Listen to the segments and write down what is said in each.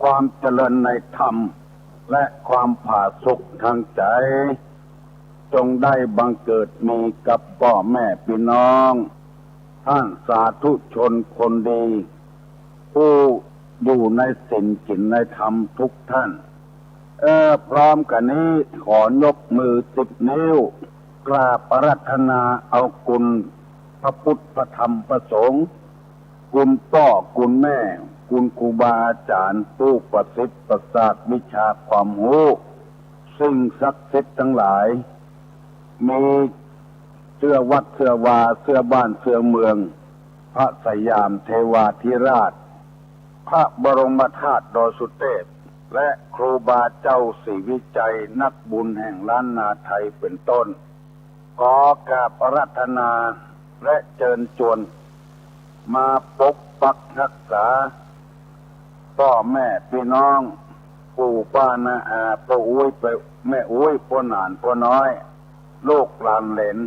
ความเจริญในธรรมและความผาสุกทางใจจงได้บังเกิดมีกับพ่อแม่พี่น้องท่านสาธุชนคนดีผู้อยู่ในศีลกินในธรรมทุกท่านพร้อมกันนี้ขอยกมือ10 นิ้วกราบอาราธนาเอาคุณพระพุทธพระธรรมพระสงฆ์คุณพ่อคุณแม่คุณครูบาอาจารย์ผู้ประสิทธิ์ประสาทวิชาความรู้สิ่งศักดิ์สิทธิ์ทั้งหลายมีเสื้อวัดเสื้อวาเสื้อบ้านเสื้อเมืองพระสยามเทวาธิราชพระบรมธาตุดอยสุเทพและครูบาเจ้าศรีวิจัยนักบุญแห่งล้านนาไทยเป็นต้นขอกราบอาราธนาและเชิญชวนมาปกปักรักษาพ่อแม่พี่น้องปู่ป้าน้าอาพ่ออุ้ยแม่อุ้ยพ่อหนานพ่อน้อยลูกหลานเหลน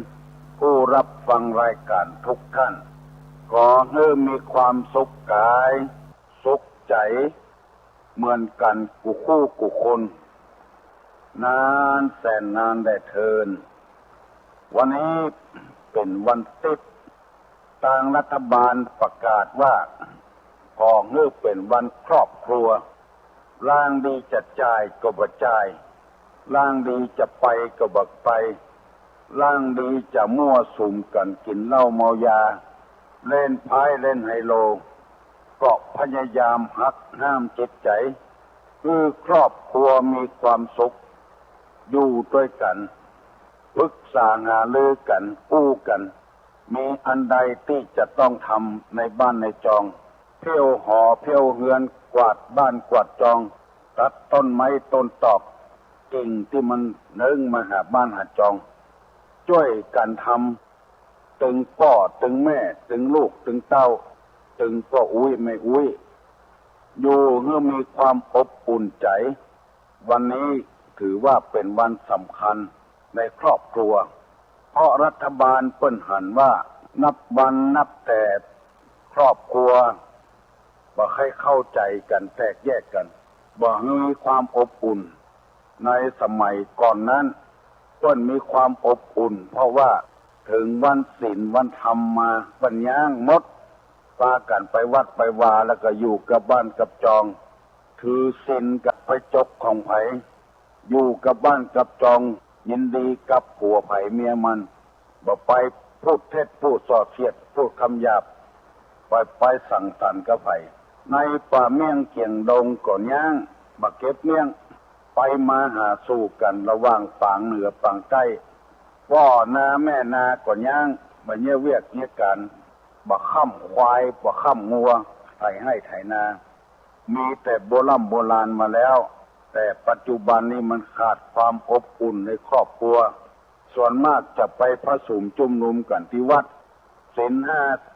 ผู้รับฟังรายการทุกท่านขอให้มีความสุขกายสุขใจเหมือนกันกูคู่กูคนนานแสนนานได้เทินวันนี้เป็นวันติดทางรัฐบาลประกาศว่าขอให้เป็นวันครอบครัวร่างดีจะจ่ายก็บ่จ่ายร่างดีจะไปก็บ่ไปร่างดีจะมั่วสุมกันกินเหล้าเมายาเล่นไพ่เล่นไฮโลก็พยายามหักห้ามจิตใจคือครอบครัวมีความสุขอยู่ด้วยกันปรึกษาหารือกันอู้กันมีอันใดที่จะต้องทำในบ้านในจองเที่ยวหอเที่ยวเฮือนกวาดบ้านกวาดจองตัดต้นไม้ต้นตอกกิ่งที่มันเนื่องมาหาบ้านหาจองช่วยกันทำตึงพ่อตึงแม่ตึงลูกตึงเต้าตึงพ่ออุ้ยไม่อุ้ยอยู่เพื่อมีความอบอุ่นใจวันนี้ถือว่าเป็นวันสำคัญในครอบครัวเพราะรัฐบาลเปิ้นหันว่านับวันนับแต่ครอบครัวบ่ให้เข้าใจกันแตกแยกกันบ่ให้มีความอบอุ่นในสมัยก่อนนั้นเปิ้นมีความอบอุ่นเพราะว่าถึงวันศีลวันธรรมมาปัญญางหมดพากันไปวัดไปวาแล้วก็อยู่กับบ้านกับจองถือศีลกับไปจกของไผอยู่กับบ้านกับจองยินดีกับผัวไผเมียมันบ่ไปพูดเท็จพูดส่อเสียดพูดคำหยาบไปสั่งสรรค์กับไผในป่าเมี่ยงเกียงดงก่อนย่างบักเก็บเมี่ยงไปมาหาสู่กันระหว่างปางเหนือปางใต้พ่อนาแม่นาก่อนย่างมาเยี่ยเวียกเยี่ยกันบักค่ำควายบักค่ำงัวไถให้ไถนามีแต่โบราณมาแล้วแต่ปัจจุบันนี้มันขาดความอบอุ่นในครอบครัวส่วนมากจะไปผสมจุ่มนุมกันที่วัดศีล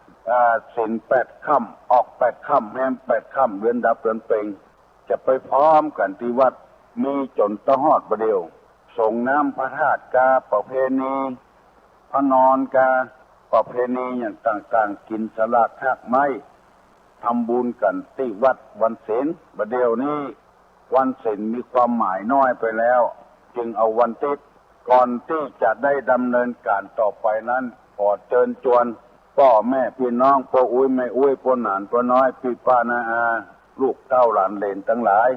5ศีล8ค่ำออก8ค่ำแรม8ค่ำเดือนดับเดือนเพ็ญจะไปพร้อมกันที่วัดมีจนตะฮอดประเดียวส่งน้ำพระธาตุกาประเพณีพระนอนกาประเพณีอย่างต่างๆกินสลากหักไม้ทำบุญกันที่วัดวันศีลประเดียวนี้วันศีลมีความหมายน้อยไปแล้วจึงเอาวันติดก่อนที่จะได้ดำเนินการต่อไปนั้นขอเชิญชวนพ่อแม่พี่น้องพ่ออุ้ยแม่อุ้ยพ่อหนานพ่อน้อยพี่ป้าน้าอาลูกเต้าหลานเหลนทั้งหลาย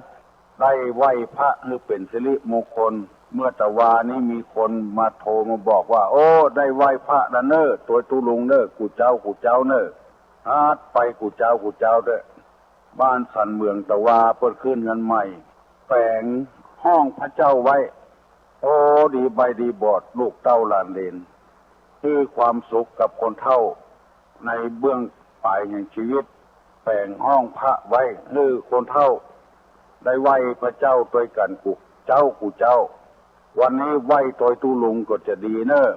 ได้ไหว้พระให้เป็นสิริมงคลเมื่อตะวานี้มีคนมาโทรมาบอกว่าโอ้ได้ไหว้พระแล้วเน้อตัวตุลุงเน้อกูเจ้าเน้อฮาดไปกูเจ้าเด้อบ้านสันเมืองตะวาเปิดขึ้นเงินใหม่แฝงห้องพระเจ้าไว้โอ้ดีใบดีบอดลูกเต้าหลานเหลนคือความสุขกับคนเฒ่าในเบื้องปลายแห่งชีวิตแฝงห้องพระไว้คือคนเฒ่าได้ไหว้พระเจ้าด้วยกันกูเจ้าวันนี้ไหว้ตัวตุลุงก็จะดีเนอะ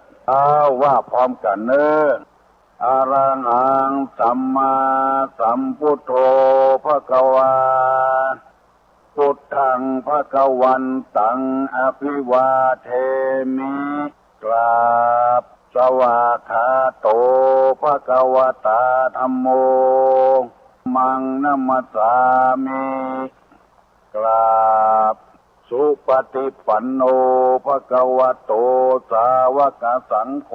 ว่าพร้อมกันเนอะอะระหังสัมมาสัมพุทโธภควาพุทธังภควันตังอภิวาเทมิกราบสวากขาโตภควตาธัมโมมังนัมสสามิข ฏิปันโนภะคะวะโตสาวกสังโฆ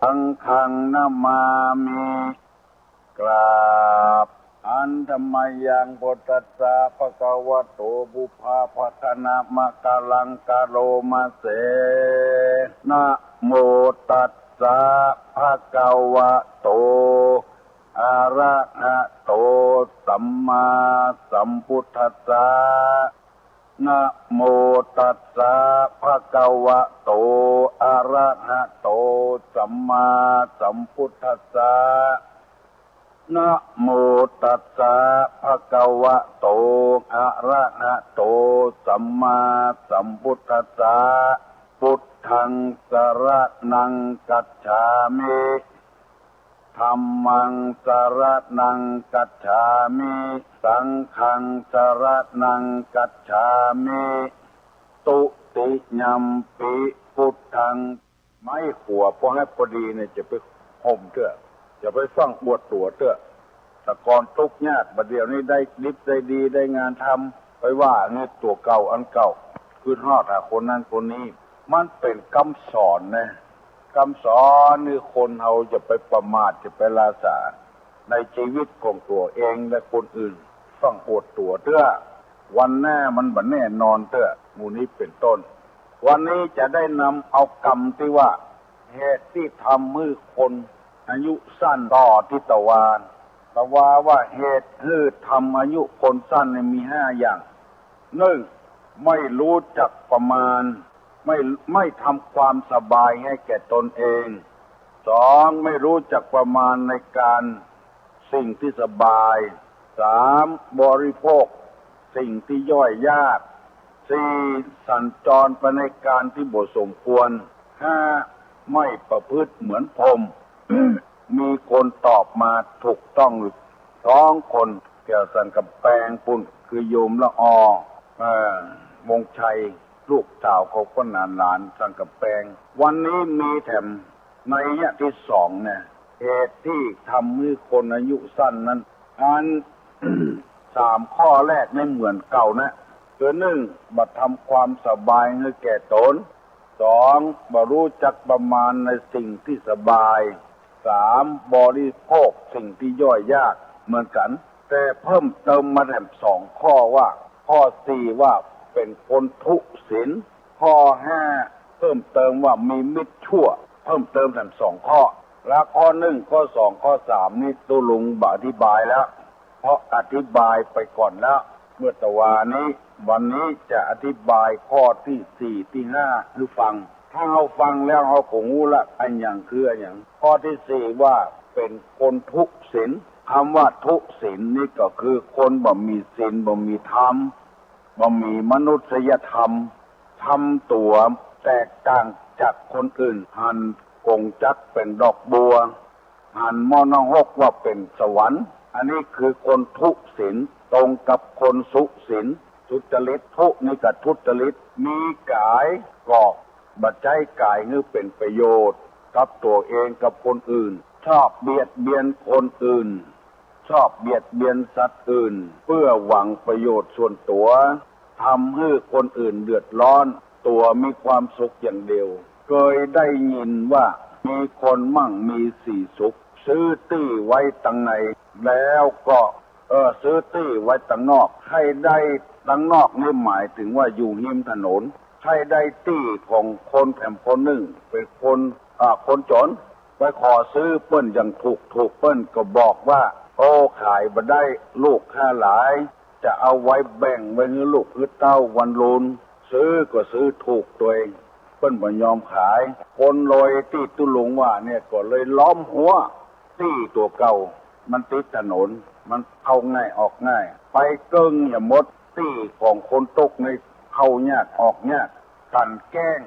สังฆังนามามิกราบอันธรรมยังพุทธัสสะภะคะวะโตบุพพาภคะนะมะกะลังกะโลมาเสนะโมตัสสะภะคะวะโตอะระหะโตสัมมาสัมพุทธัสสะนะโมตัสสะภะคะวะโตอะระหะโตสัมมาสัมพุทธัสสะนะโมตัสสะภะคะวะโตอะระหะโตสัมมาสัมพุทธัสสะพุทธังสรณังกัจฉามิธัมมังสรณังกัจฉามิสังฆังสรณังกัจฉามิตุติยัมปิพุทธังไม้ขัวพอให้พอดีเนี่ยจะไปห่มเถอะจะไปฟังบวชตัวเถอะแต่ก่อนทุกข์ยากบัดเดี๋ยวนี้ได้ดิบได้ดีได้งานทำไปว่าเนี่ยตัวเก่าอันเก่าคือทอดหาคนนั้นคนนี้มันเป็นคำสอนนะคำสอนนี่คนเราจะไปประมาทจะไปลาสาในชีวิตของตัวเองและคนอื่นต้องอดตัวเถอะวันหน้ามันบัดแน่นอนเถอะหมู่นี้เป็นต้นวันนี้จะได้นำเอากรรมที่ว่าเหตุที่ทำมือคนอายุสั้นต่อทิตวานแต่ว่าเหตุที่ทำอายุคนสั้นมี5 อย่าง1ไม่รู้จักประมาณไม่ทำความสบายให้แก่ตนเอง2ไม่รู้จักประมาณในการสิ่งที่สบาย3บริโภคสิ่งที่ย่อยยาก4สัญจรไปในการที่บ่สมควร5ไม่ประพฤติเหมือนพรหม มีคนตอบมาถูกต้อง2 คนแก้วสันกับแปงปุ่นคือโยมละอมงชัยลูกสาวเขาก็หลานสังกับแปงวันนี้มีแถมในยะที่2เนี่ยเหตุที่ทำให้คนอายุสั้นนั้นอัน 3 ข้อแรกไม่เหมือนเก่านะคือ1บัดทำความสบายให้แก่ตน2บ่รู้จักประมาณในสิ่งที่สบาย3บริโภคสิ่งที่ย่อยยากเหมือนกันแต่เพิ่มเติมมาแถม2 ข้อว่าข้อ4ว่าเป็นคนทุศีลข้อ5เพิ่มเติมว่ามีมิตรชั่วเพิ่มเติมแถม2 ข้อและข้อ1ข้อ2ข้อ3นี่ตุลุงอธิบายแล้วเพราะอธิบายไปก่อนแล้วเมื่อตะวานี้วันนี้จะอธิบายข้อที่4ที่5ให้ฟังถ้าเราฟังแล้วเราคงรู้ละอันอย่างคืออันอย่างข้อที่4ว่าเป็นคนทุศีลคำว่าทุศีลนี่ก็คือคนบ่มีศีลบ่มีธรรมบ่มีมนุษยธรรมทำตัวแตกต่างจากคนอื่นหันกงจักเป็นดอกบัวหันมอนหกว่าเป็นสวรรค์อันนี้คือคนทุศีลตรงกับคนสุศีลทุจริตทุนี่กับทุจริตมีกายก็บัดใจกายนี่เป็นประโยชน์กับตัวเองกับคนอื่นชอบเบียดเบียนคนอื่นชอบเบียดเบียนสัตว์อื่นเพื่อหวังประโยชน์ส่วนตัวทำให้คนอื่นเดือดร้อนตัวมีความสุขอย่างเดียวเคยได้ยินว่ามีคนมั่งมีสีสุขซื้อที่ไว้ตั้งในแล้วก็ซื้อที่ไว้ตั้งนอกให้ได้ตั้งนอกนี่หมายถึงว่าอยู่ริมถนนให้ได้ที่ของคนแถมคนหนึ่งเป็นคนจนไปขอซื้อเปิ้นอย่างถูกเปิ้นก็บอกว่าโอ้ขายบ่ได้ลูกค่าหลายจะเอาไว้แบ่งไว้ให้ลูกคือเต้าวันลุนซื้อก็ซื้อถูกตัวเองเปิ้นบ่ยอมขายคนรวยที่ตุลุงว่าเนี่ยก็เลยล้อมหัวที่ตัวเก่ามันติดถนนมันเข้าง่ายออกง่ายไปเกิ้งอย่าหมดที่ของคนตกในเข้ายากออกยากกันแกล้ง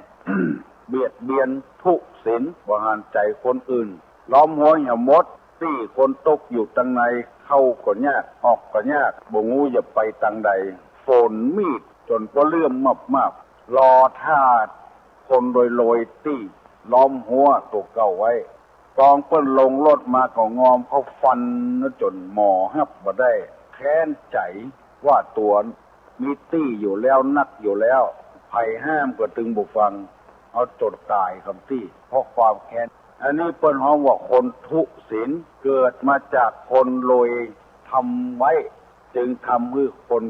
เบียดเบียนทุศีลบ่หันใจคนอื่นล้อมหัวอย่าหมดที่คนตกอยู่ตังในเข้าก็ยากออกก็ยากบ่งูอย่าไปตังใดฝนมีดจนก็เลื่อมมากรอท่าคนโรยที่ล้อมหัวตัวเก่าไว้กองเปิ้นลงรถมาก็งอมเขาฟันจนหมอฮับบ่ได้แค้นใจว่าตัวมีตี้อยู่แล้วนักอยู่แล้ว ไผ่ห้ามก็ตึงบุฟังเอาจดตายคำที่เพราะความแค้นอันนี้เปิ้นฮ้องว่าคนทุศีลเกิดมาจากคนโลยทำไว้จึงทำให้คน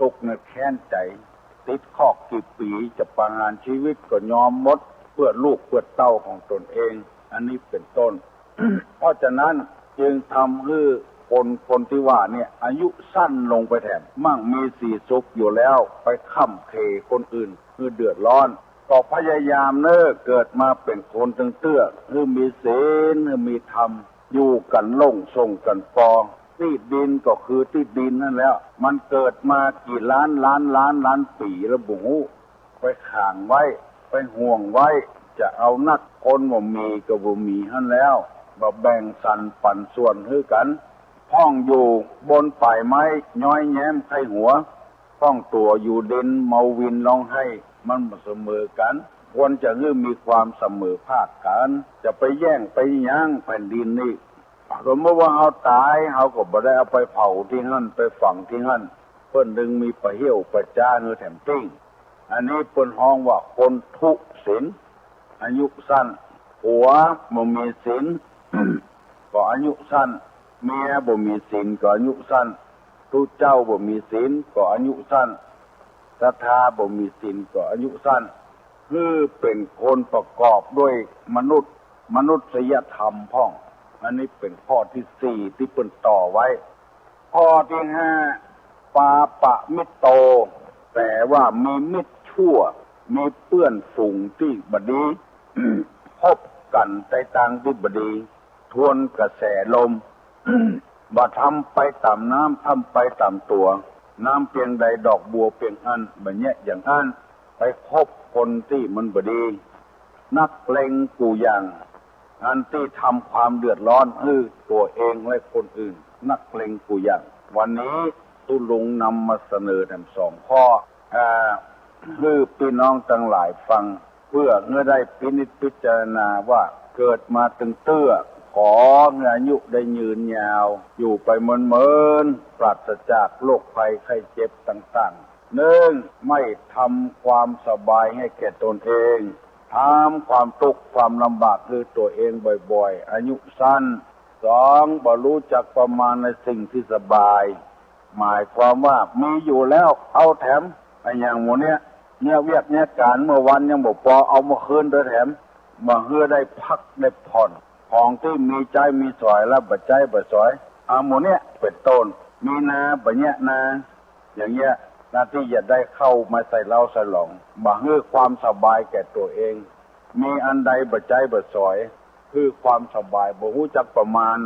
ตุกเนี่ยแค้นใจติดข้อกี่ปีจะประหารชีวิตก็ยอมหมดเพื่อลูกเพื่อเต้าของตนเองอันนี้เป็นต้น เพราะฉะนั้นจึงทำให้คนที่ว่าเนี่ยอายุสั้นลงไปแถมมั่งมีสีสุขอยู่แล้วไปค้ำเคคนอื่นคือเดือดร้อนก็พยายามเกิดมาเป็นคนตึงเตื้อคือมีศีลคือมีธรรมอยู่กันล่งส่งกันปองที่ดินก็คือที่ดินนั่นแล้วมันเกิดมากี่ล้านปีแล้วบุหูไปขังไว้ไปห่วงไว้จะเอานักคนบ่มีก็บ่มีหั่นแล้วบ่แบ่งสรรปันส่วนให้กันห้องอยู่บนป่ายไม้ย้อยแย้มไข้หัวห้องตัวอยู่ดินเมาวินร้องไห้มันบ่เสมอกันควรจะมีความเสมอภาคกันจะไปแย่งไปยั้งแผ่นดินนี่สมมติว่าเฮาตายเฮาก็บ่ได้เอาไปเผาที่นั่นไปฝังที่นั่นเพิ่นดึงมีประเหี้ยวประจ้าเนื้อแถมติ้งอันนี้เพิ่นฮ้องว่าคนทุศีลอายุสั้นผัวบ่มีศีล ก็อายุสั้นเมียบ่มีศีลก็อายุสั้นผู้เจ้าบ่มีศีลก็อายุสั้นศรัทธาบ่มีศีลก็อายุสั้นคือเป็นคนประกอบด้วยมนุษยธรรมพ่องอันนี้เป็นข้อที่สี่ที่เปิ้นต่อไว้ข้อที่ห้าปาปะมิตโตแต่ว่ามีมิตรชั่วมีเพื่อนฝูงที่บดี พบกันในทางที่บดีทวนกระแสลม บ่ทำไปตามน้ำทำไปตามตัวน้ำเพียงใดดอกบัวเพียงอันแบบเนี้ยอย่างอันไปคบคนที่มันบดีนักเลงกูอย่างอันที่ทำความเดือดร้อนคือตัวเองและคนอื่นนักเลงกูอย่างวันนี้ตุลุงนำมาเสนอทั้งสองข้อคือพี่น้องทั้งหลายฟังเพื่อเมื่อได้พินิจพิจารณาว่าเกิดมาตึงเตื้อขออายุได้ยืนยาวอยู่ไปเมินปราศจากโรคภัยไข้เจ็บต่างๆหนึ่งไม่ทำความสบายให้แก่ตนเองทำความทุกข์ความลำบากคือตัวเองบ่อยๆอายุสั้นสองบ่รู้จักประมาณในสิ่งที่สบายหมายความว่ามีอยู่แล้วเอาแถมไอ้อย่างหมูเนี่ยเวียกเนี่ยการเมื่อวันยังบอกพอเอามาคืนด้วยแถมมาเพื่อได้พักได้ผ่อนของที่มีใจมีสอยแล้วบัดใจบัดสอยเอาหมูเนี่ยเป็นต้นมีนาบัดเนี้ยนาอย่างเงี้ยหน้าที่จะได้เข้ามาใส่เล่าใส่หลงมาเพื่อความสบายแก่ตัวเองมีอันใดบัดใจบัดสอยคือความสบายบ่รู้จักประมาณ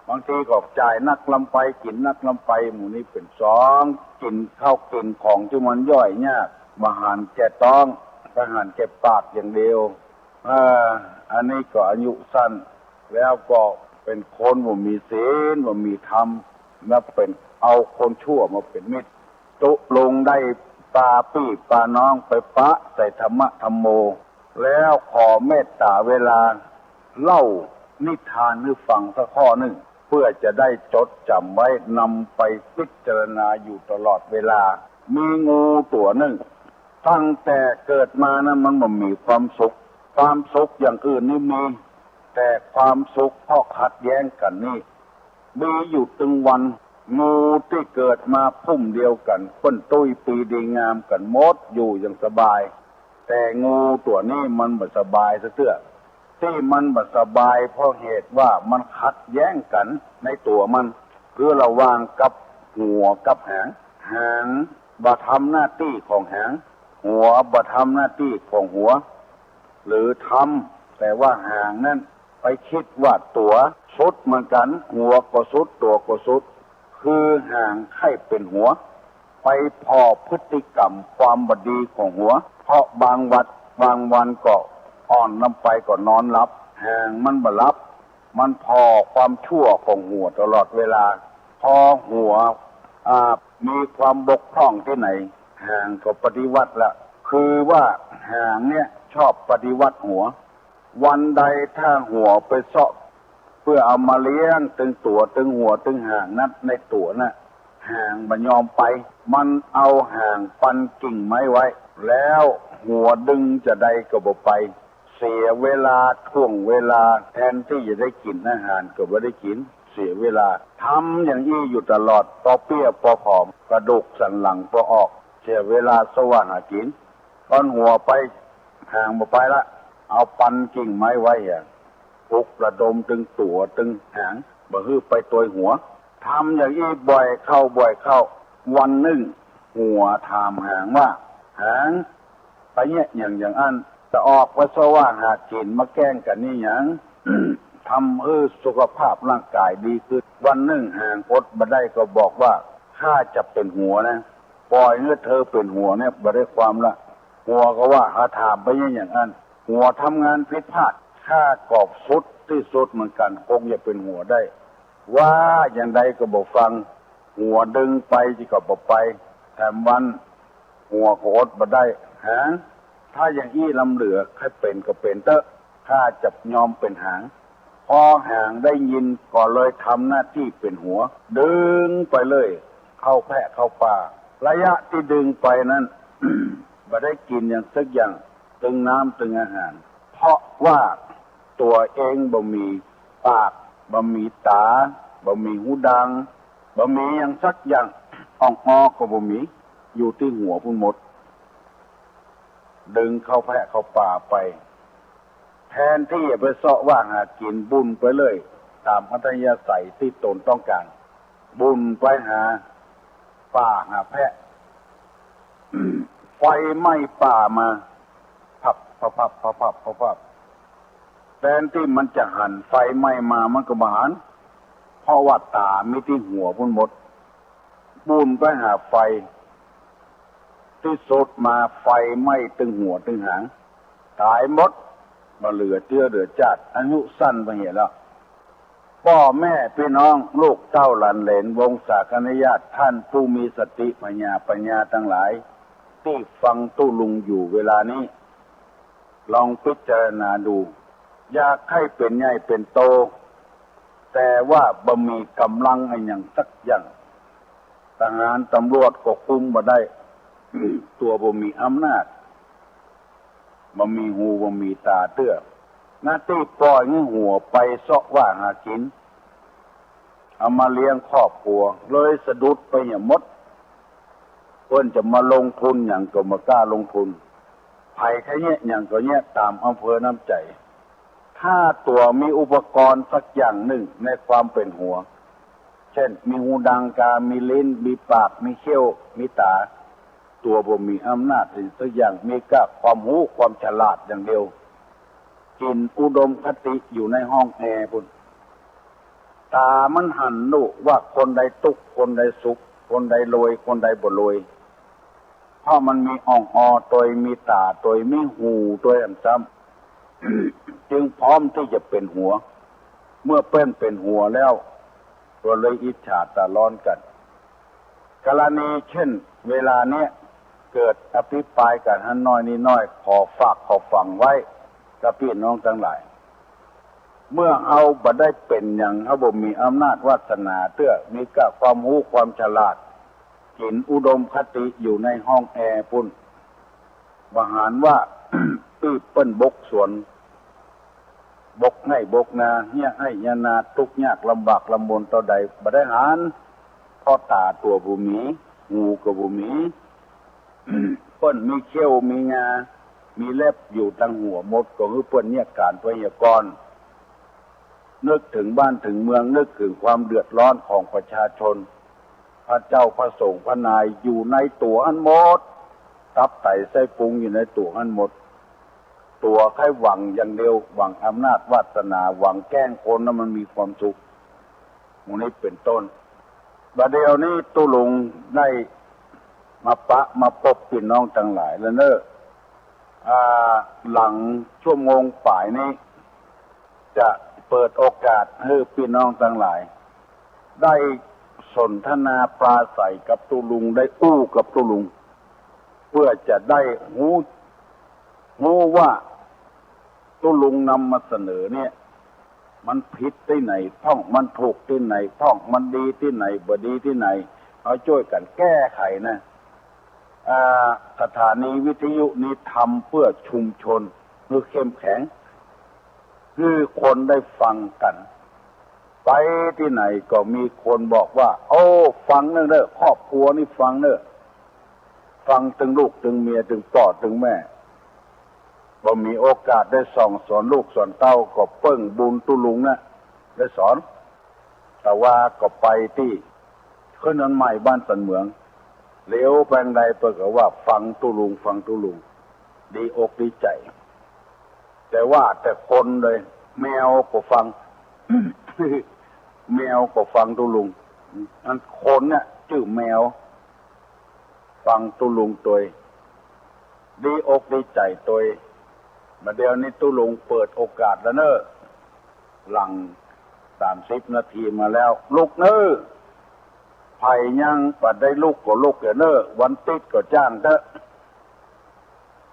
บางทีก็จ่ายนักลำไปกินนักลำไปหมู่นี้เป็นสองกินข้าวกินของที่มันย่อยยากมาหารแก่ต้องไปหารแก่ปากอย่างเดียวอันนี้ก็อายุสั้นแล้วก็เป็นคนบ่มีศีลบ่มีธรรมแล้วเป็นเอาคนชั่วมาเป็นมิตรตุลงได้ปาปี้ปาน้องไปปะใส่ธรรมะธรรมโมแล้วขอเมตตาเวลาเล่านิทานให้ฟังสักข้อหนึ่งเพื่อจะได้จดจำไว้นำไปพิจารณาอยู่ตลอดเวลามีงูตัวหนึ่งตั้งแต่เกิดมานะมันบ่มีความสุขอย่างอื่นนี่มีแต่ความสุขเพราะขัดแย้งกันนี่มีอยู่ตึงวันงูที่เกิดมาพุ่มเดียวกันพ้นตุ้ยปีดีงามกันหมดอยู่อย่างสบายแต่งูตัวนี้มันบ่สบายซะเตื้อที่มันบ่สบายเพราะเหตุว่ามันขัดแย้งกันในตัวมันคือระหว่างกับหัวกับหางบ่ทำหน้าที่ของหางหัวบ่ทำหน้าที่ของหัวหรือทำแต่ว่าหางนั้นไปคิดว่าตัวสุดเหมือนกันหัวก็สุดตัวก็สุดคือหางไข่เป็นหัวไปพอพฤติกรรมความบดีของหัวเพราะบางวันก็อ่อนลงไปก็นอนหลับหางมันบ่หลับมันพอความชั่วของหัวตลอดเวลาพอหัวมีความบกพร่องที่ไหนหางก็ปฏิวัติละคือว่าหางเนี่ยชอบปฏิวัติหัววันใดถ้าหัวไปเสาะเพื่อเอามาเลี้ยงตึงตัวตึงหัวตึงหางนั้นในตัวน่ะ ห่างมันยอมไปมันเอาห่างปันกิ่งไม้ไว้แล้วหัวดึงจะได้ก็บ่ไปเสียเวลาท่วงเวลาแทนที่จะได้กินอาหารก็บ่ได้กินเสียเวลาทำอย่างนี้อยู่ตลอดพอเปี้ยพอผอมกระดูกสันหลังพอออกเสียเวลาสว่างหากินตอนหัวไปห่างบ่ไปละเอาปันกิ่งไม้ไว้อย่างปลุกระดมตึงตัวตึงหางบ่ฮื้อไปตัวหัวทำอย่างนี้บ่อยเข้าวันหนึ่งหัวถามหางว่าหางไปเนี่ยอย่างอันจะออกปัสสาวะหากินมาแกล้งกันนี่อย่าง ทำสุขภาพร่างกายดีขึ้นวันหนึ่งห่างอดมาได้ก็บอกว่าข้าจะเป็นหัวนะปล่อยเมื่อเธอเป็นหัวเนี่ยบ่ได้ความละหัวก็ว่าหาถามไปอย่างนั้นหัวทำงานผิดพลาดข้ากอบสุดที่สุดเหมือนกันคงจะเป็นหัวได้ว่าอย่างใดก็บอกฟังหัวดึงไปที่ก็บอกไปแถมวันหัวก็อดมาได้หางถ้าอย่างอี้ลำเหลือใครเป็นก็เป็นเตอะข้าจะยอมเป็นหางพอหางได้ยินก็เลยทำหน้าที่เป็นหัวดึงไปเลยเข้าแพะเข้าป่าระยะที่ดึงไปนั้น บ่ได้กินอย่างสักอย่างตึงน้ำตึงอาหารเพราะว่าตัวเองบ่มีปากบ่มีตาบ่มีหูดังบ่มีอย่างสักอย่างอ่องอ้อก็บ่มีอยู่ที่หัวพุ่นหมดดึงเข้าแพะเข้าป่าไปแทนที่จะไปเสาะว่าหากินบุญไปเลยตามอัธยาศัยที่ตนต้องการบุญไปหาป่าหาแพะ ไฟไหม้ป่ามาพับแทนที่มันจะหันไฟไหม้มามันก็บ่หันเพราะว่าตามีที่หัวพุ่นหมดบุญไปหาไฟที่สุดมาไฟไหม้ตึงหัวตึงหางตายหมดมาเหลือเจือเหลือจัดอายุสั้นไปเห็นแล้วพ่อแม่พี่น้องลูกเต้าหลานเหลนวงศาคณญาติท่านผู้มีสติปัญญาทั้งหลายที่ฟังตู้ลุงอยู่เวลานี้ลองพิจารณาดูอยากให้เป็นใหญ่เป็นโตแต่ว่าบ่มีกำลังให้อย่างสักอย่างทหารตำรวจก็คุมบ่ได้ ตัวบ่มีอำนาจบ่มีหูบ่มีตาเตื้อหน้าที่ปล่อยให้หัวไปเสาะว่าหากินเอามาเลี้ยงครอบครัวเลยสะดุดไปอย่างหมดเพิ่นจะมาลงทุนอย่างก็บ่กล้าลงทุนไผแค่เนี้ยอย่างก็เนี้ยตามอำเภอน้ำใจถ้าตัวมีอุปกรณ์สักอย่างหนึ่งในความเป็นหัวเช่นมีหูดังกามีลิ้นมีปากมีเขี้ยวมีตาตัวบ่มีอำนาจสักอย่างมีก็ความรู้ความฉลาดอย่างเดียวกินอุดมคติอยู่ในห้องแอร์พุ่นตามันหันรู้ว่าคนใดทุกข์คนใดสุขคนใดรวยคนใดบ่รวยเพราะมันมีอ่องอตัวมีตาตัวมีหูตัวอันซ้ำ จึงพร้อมที่จะเป็นหัวเมื่อเป็นหัวแล้วก็เลยอิจฉาตาร้อนกันกรณีเช่นเวลาเนี้ยเกิดอภิปรายกันหันน้อยนี่น้อยขอฝากขอฟังไว้กับพี่น้องทั้งหลายเมื่อเอาบ่ได้เป็นอย่างเฮาบ่มีอำนาจวาสนาเตื้อมีก็ความรู้ความฉลาดกินอุดมคติอยู่ในห้องแอร์พุ่นบหารว่า ปี้เปิ้นบกสวนบกให้บกนาเฮียให้ยานาทุกข์ยากลำบากลำบนต่อใดบ่ได้หารเพราะตาตัวบ่มีหูก็บ่มี เปิ้นมีเขี้ยวมีงามีเล็บอยู่ตั้งหัวหมดก็คือเปิ้นเนี่ยการพยากรณ์นึกถึงบ้านถึงเมืองนึกถึงความเดือดร้อนของประชาชนพระเจ้าพระสงฆ์พระนายอยู่ในตัวอันหมดตับไตไส้พุงอยู่ในตัวอันหมดตัวแค่หวังอย่างเดียวหวังอำนาจวาสนาหวังแกล้งคนแล้วมันมีความสุขหมู่นี้เป็นต้นบัดเดี๋ยวนี้ตุลุงได้มาพบพี่น้องทั้งหลายแล้วเนอะหลังชั่วโมงป่ายนี้จะเปิดโอกาสให้พี่น้องทั้งหลายได้สนทนาปราศัยกับตุลุงได้อู้กับตุลุงเพื่อจะได้รู้ว่าตุลุงนำมาเสนอเนี่ยมันผิดที่ไหนท่องมันถูกที่ไหนท่องมันดีที่ไหนบ่ดีที่ไหน เอาช่วยกันแก้ไขนะสถานีวิทยุนี้ทำเพื่อชุมชนคือเข้มแข็งคือคนได้ฟังกันไปที่ไหนก็มีคนบอกว่าโอ้ฟังเนอะครอบครัวนี่ฟังเนอะฟังถึงลูกถึงเมียถึงพ่อถึงแม่บ่มีโอกาสได้ส่องสอนลูกสอนเต้าก็เปิ้งบุญตุลุงนะได้สอนแต่ว่าก็ไปที่ขึ้นนั้นใหม่บ้านสันเหมืองเลี้ยวแปลงใดเปิดก็ว่าฟังตุลุงฟังตุลุงดีอกดีใจแต่ว่าแต่คนเลยแมวก็ฟัง แมวก็ฟังตุลุงอันคนเนี่ยชื่อแมวฟังตุลุงตัวดีอกดีใจตัวมาเดี๋ยวนี้ตุลุงเปิดโอกาสแล้วเนอะหลัง30 นาทีมาแล้วลูกเนอะไผ่ยังปัดได้ลูกก็ลูกเนอะวันติดก็จ้างเถอะ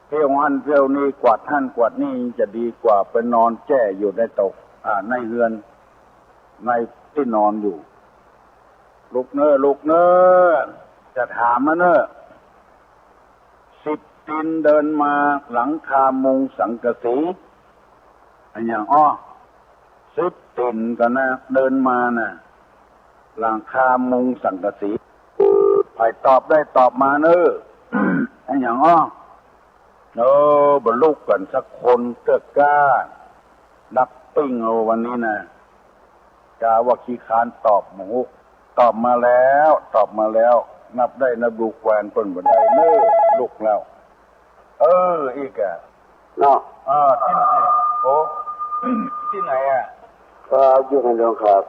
เที่ยวหันเที่ยวนี้กวาดท่านกวาดนี่จะดีกว่าไปนอนแจ้อยู่ในตกในเฮือนในที่นอนอยู่ลูกเนอะลูกเนอะจะถามมาเนอะ10 ตีนเดินมาหลังคามุงสังกะสีอันอย่าง10 ตีนกันนะเดินมานะหลังคามุงสังกะสีใครตอบได้ตอบมาเนอะอันอย่างบรรลุกันสักคนเตื้อกล้าดักปิ้งเอาวันนี้นะกาว่าขี้คานตอบหมูตอบมาแล้วนับได้นับดูแควนเปิ้นบ่ได้เนอะลูกแล้วอีกเนาะที่ไหนโอ้ที่ไหนอยู่กันตรงครับ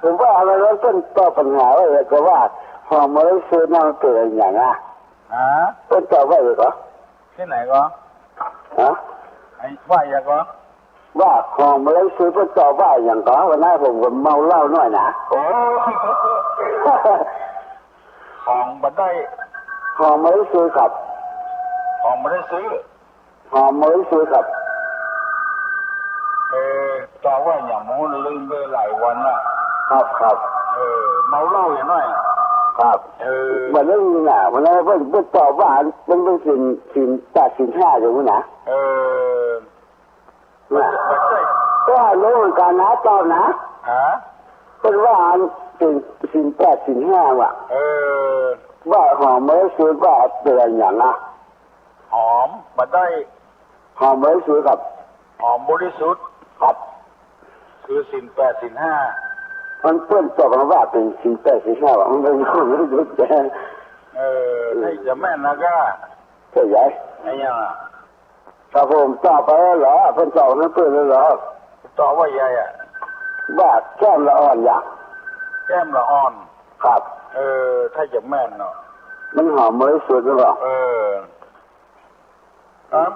ผมว่าอะไรแล้วต้นตอบปัญหาไว้เลยก็ว่าหอมมาเลยซื้อน้ำเกลืออย่างต้นตอบไว้เลยก็ที่ไหนก็ไอ้ว่าอย่างก็ว่าหอมมาเลยซื้อต้นตอบว่าอย่างก็วันนั้นผมก็เมาเหล้าหน่อยนะโอ้หอมมาได้หอมมาเลยซื้อครับหอมมาได้ซื้อหอมมาเลยซื้อครับตอบว่าอย่างมูนลืมไปหลายวันละครับเมาเหล้าอย่างน้อยครับวันนั้นน่ะวันนั้นเพิ่นตอบว่ามันเป็นสินตัดสิน5อยู่นะว่ารู้เหมือนกันนะตอบนะเป็นว่าสิน8สิน5ว่ะว่าหอมไม่ซื้อว่าเตือนอย่างหอมมาได้หอมไม่ซื้อกับหอมบริสุทธิ์ครับคือสิน8สิน5มันเพิ่นตอบมาว่าเป็นสิน8สิน5ว่ะมันเป็นคนไม่รู้จักให้จะแม่นนะก็ใช่ไหมไอ้ยังถ้าผมตอบไปแล้วเหรอเพิ่นตอบนั่นเพิ่นแล้วเหรอตอบว่าใหญ่ว่าแก้มละอ่อนอย่างแก้มละอ่อนครับถ้าจะแม่นเนาะมันหอมไม่สุดหรือเปล่า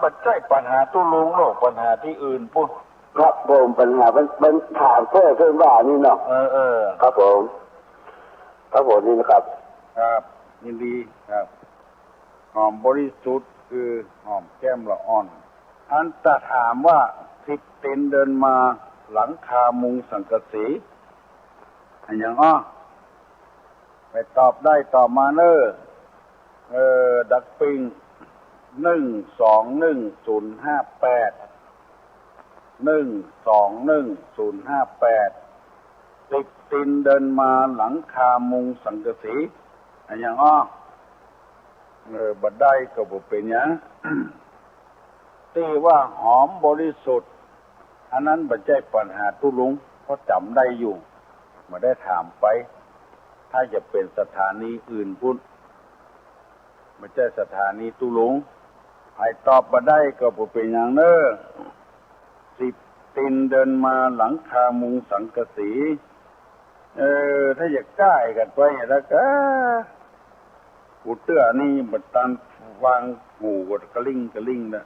ปัจจัยปัญหาตู้ลุงโลกปัญหาที่อื่นปุ๊บครับผมปัญหาเป็นถามเพื่อนว่านี่เนาะครับผมนี่นะครับครับยินดีครับหอมบริสุทธิ์คือหอมแก้มละอ่อนอันจะถามว่า10 ตีนเดินมาหลังคามุงสังกะสีอันอย่างไปตอบได้ตอบมาเนอะดักปิง1211058 10 ตีนเดินมาหลังคามุงสังกะสีอันอย่างบัดได้ก็บ่เป็นหยัง ที่ว่าหอมบริสุทธิ์อันนั้นบัดใจปัญหาตุลุงเพราะจำได้อยู่มาได้ถามไปถ้าจะเป็นสถานีอื่นพุ่นไม่ใช่สถานีตุลุงไอ้ตอบมาได้ก็บ่เป็นอย่างเนอะ10 ตีนเดินมาหลังคามุงสังกะสีถ้าอยากใกล้กันไปแล้วก็อุเตื้อนี่บัดตันวางหูกดกระลิ่งนะ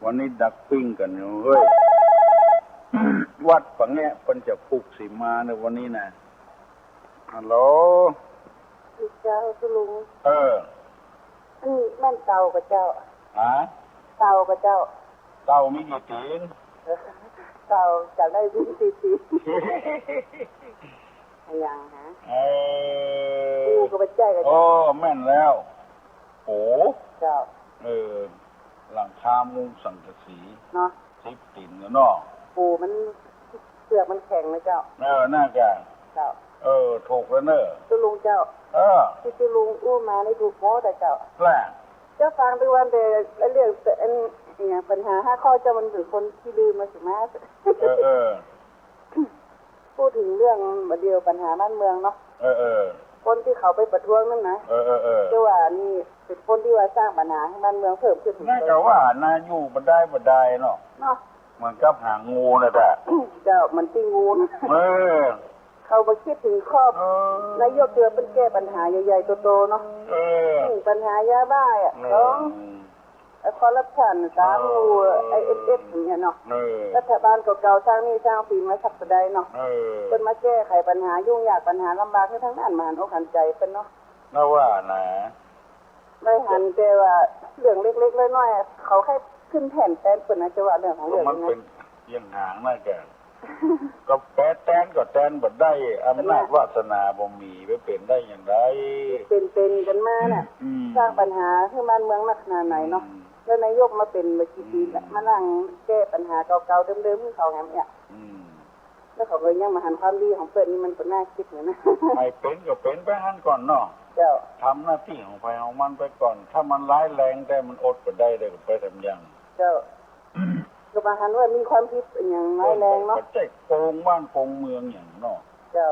วันนี้ดักปิ้งกันอยู่เฮ้ย วัดปังแง่เพิ่นจะปลุกสิมาในวันนี้นะฮัลโหลเจ้าตุลุงนี่แม่นเต่ากับเจ้าเต่ากับเจ้าเต่ามีกี่ตีนเต่าจะได้วิ่งตี อย่างฮะกูก็ไปแจ้กัน โอ้แม่นแล้วโอ้เจ้าหลังคามุงสังกะสีเนาะซิปตินเนาะปูมันเปลือกมันแข็งนะเจ้าน่าจะเจ้าถูกแล้วเนอะตุลุงเจ้าที่ตุลุงอู้มาในถูกหมอแต่เจ้าแปลเจ้าฟังไปวันเดียวเรื่องเนี่ยปัญหา5 ข้อเจ้ามันถึงคนที่ลืมมาสิมาพูดถึงเรื่องเดียวปัญหาบ้านเมืองเนาะคนที่เขาไปประท้วงนั่นนะเจ้าว่านี่เป็นคนที่ว่าสร้างปัญหาให้บ้านเมืองเพิ่มขึ้นน่าจะว่านาอยู่บันไดเนาะเหมือนกับหางงูนะแต่เจ้ามันที่งูเขาไปคิดถึงครอบนายกเดือเป็นแก้ปัญหาใหญ่ๆโตๆเนาะปัญหายาบ้าต้องคอร์รัปชันงูIMF อย่างเงี้ยเนาะรัฐบาลเก่าๆสร้างนี่สร้างปีมาสักประใดเนาะเป็นมาแก้ไขปัญหายุ่งยากปัญหาลำบากให้ทั้งนั้นมาหันอกหันใจเป็นเนาะน่าว่านะไม่หันแต่ว่าเรื่องเล็กๆน้อยๆเขาให้ขึ้นแผ่นแป้นเป็นนะจะว่าเรื่องของเรื่องมันเป็นยังหางน่าแกก็แปนก็แตนบ่ได้อำนาจวาสนาบ่มีไปเป็นได้อย่างไรเป็นกันมาน่ะสร้างปัญหาให้บ้านเมืองนักขนาดไหนเนาะแล้วนายกมาเป็นมากี่ปีแล้วมานั่งแก้ปัญหาเก่าๆเดิมๆเขาแหมเนี่ยแล้วเขาเลยยังมาหันความดีของเปิ้นนี่มันก็น่าคิดเหมือนนะให้เป็นก็เป็นไปหันก่อนเนาะเจ้าทำหน้าที่ของมันไปก่อนถ้ามันร้ายแรงแต่มันอดก็ได้ก็ไปทำอย่างเจ้าก็มาหันว่ามีความผิดอย่างร้ายแรงเนาะใจโกงบ้านโกงเมืองอย่างเนาะเจ้า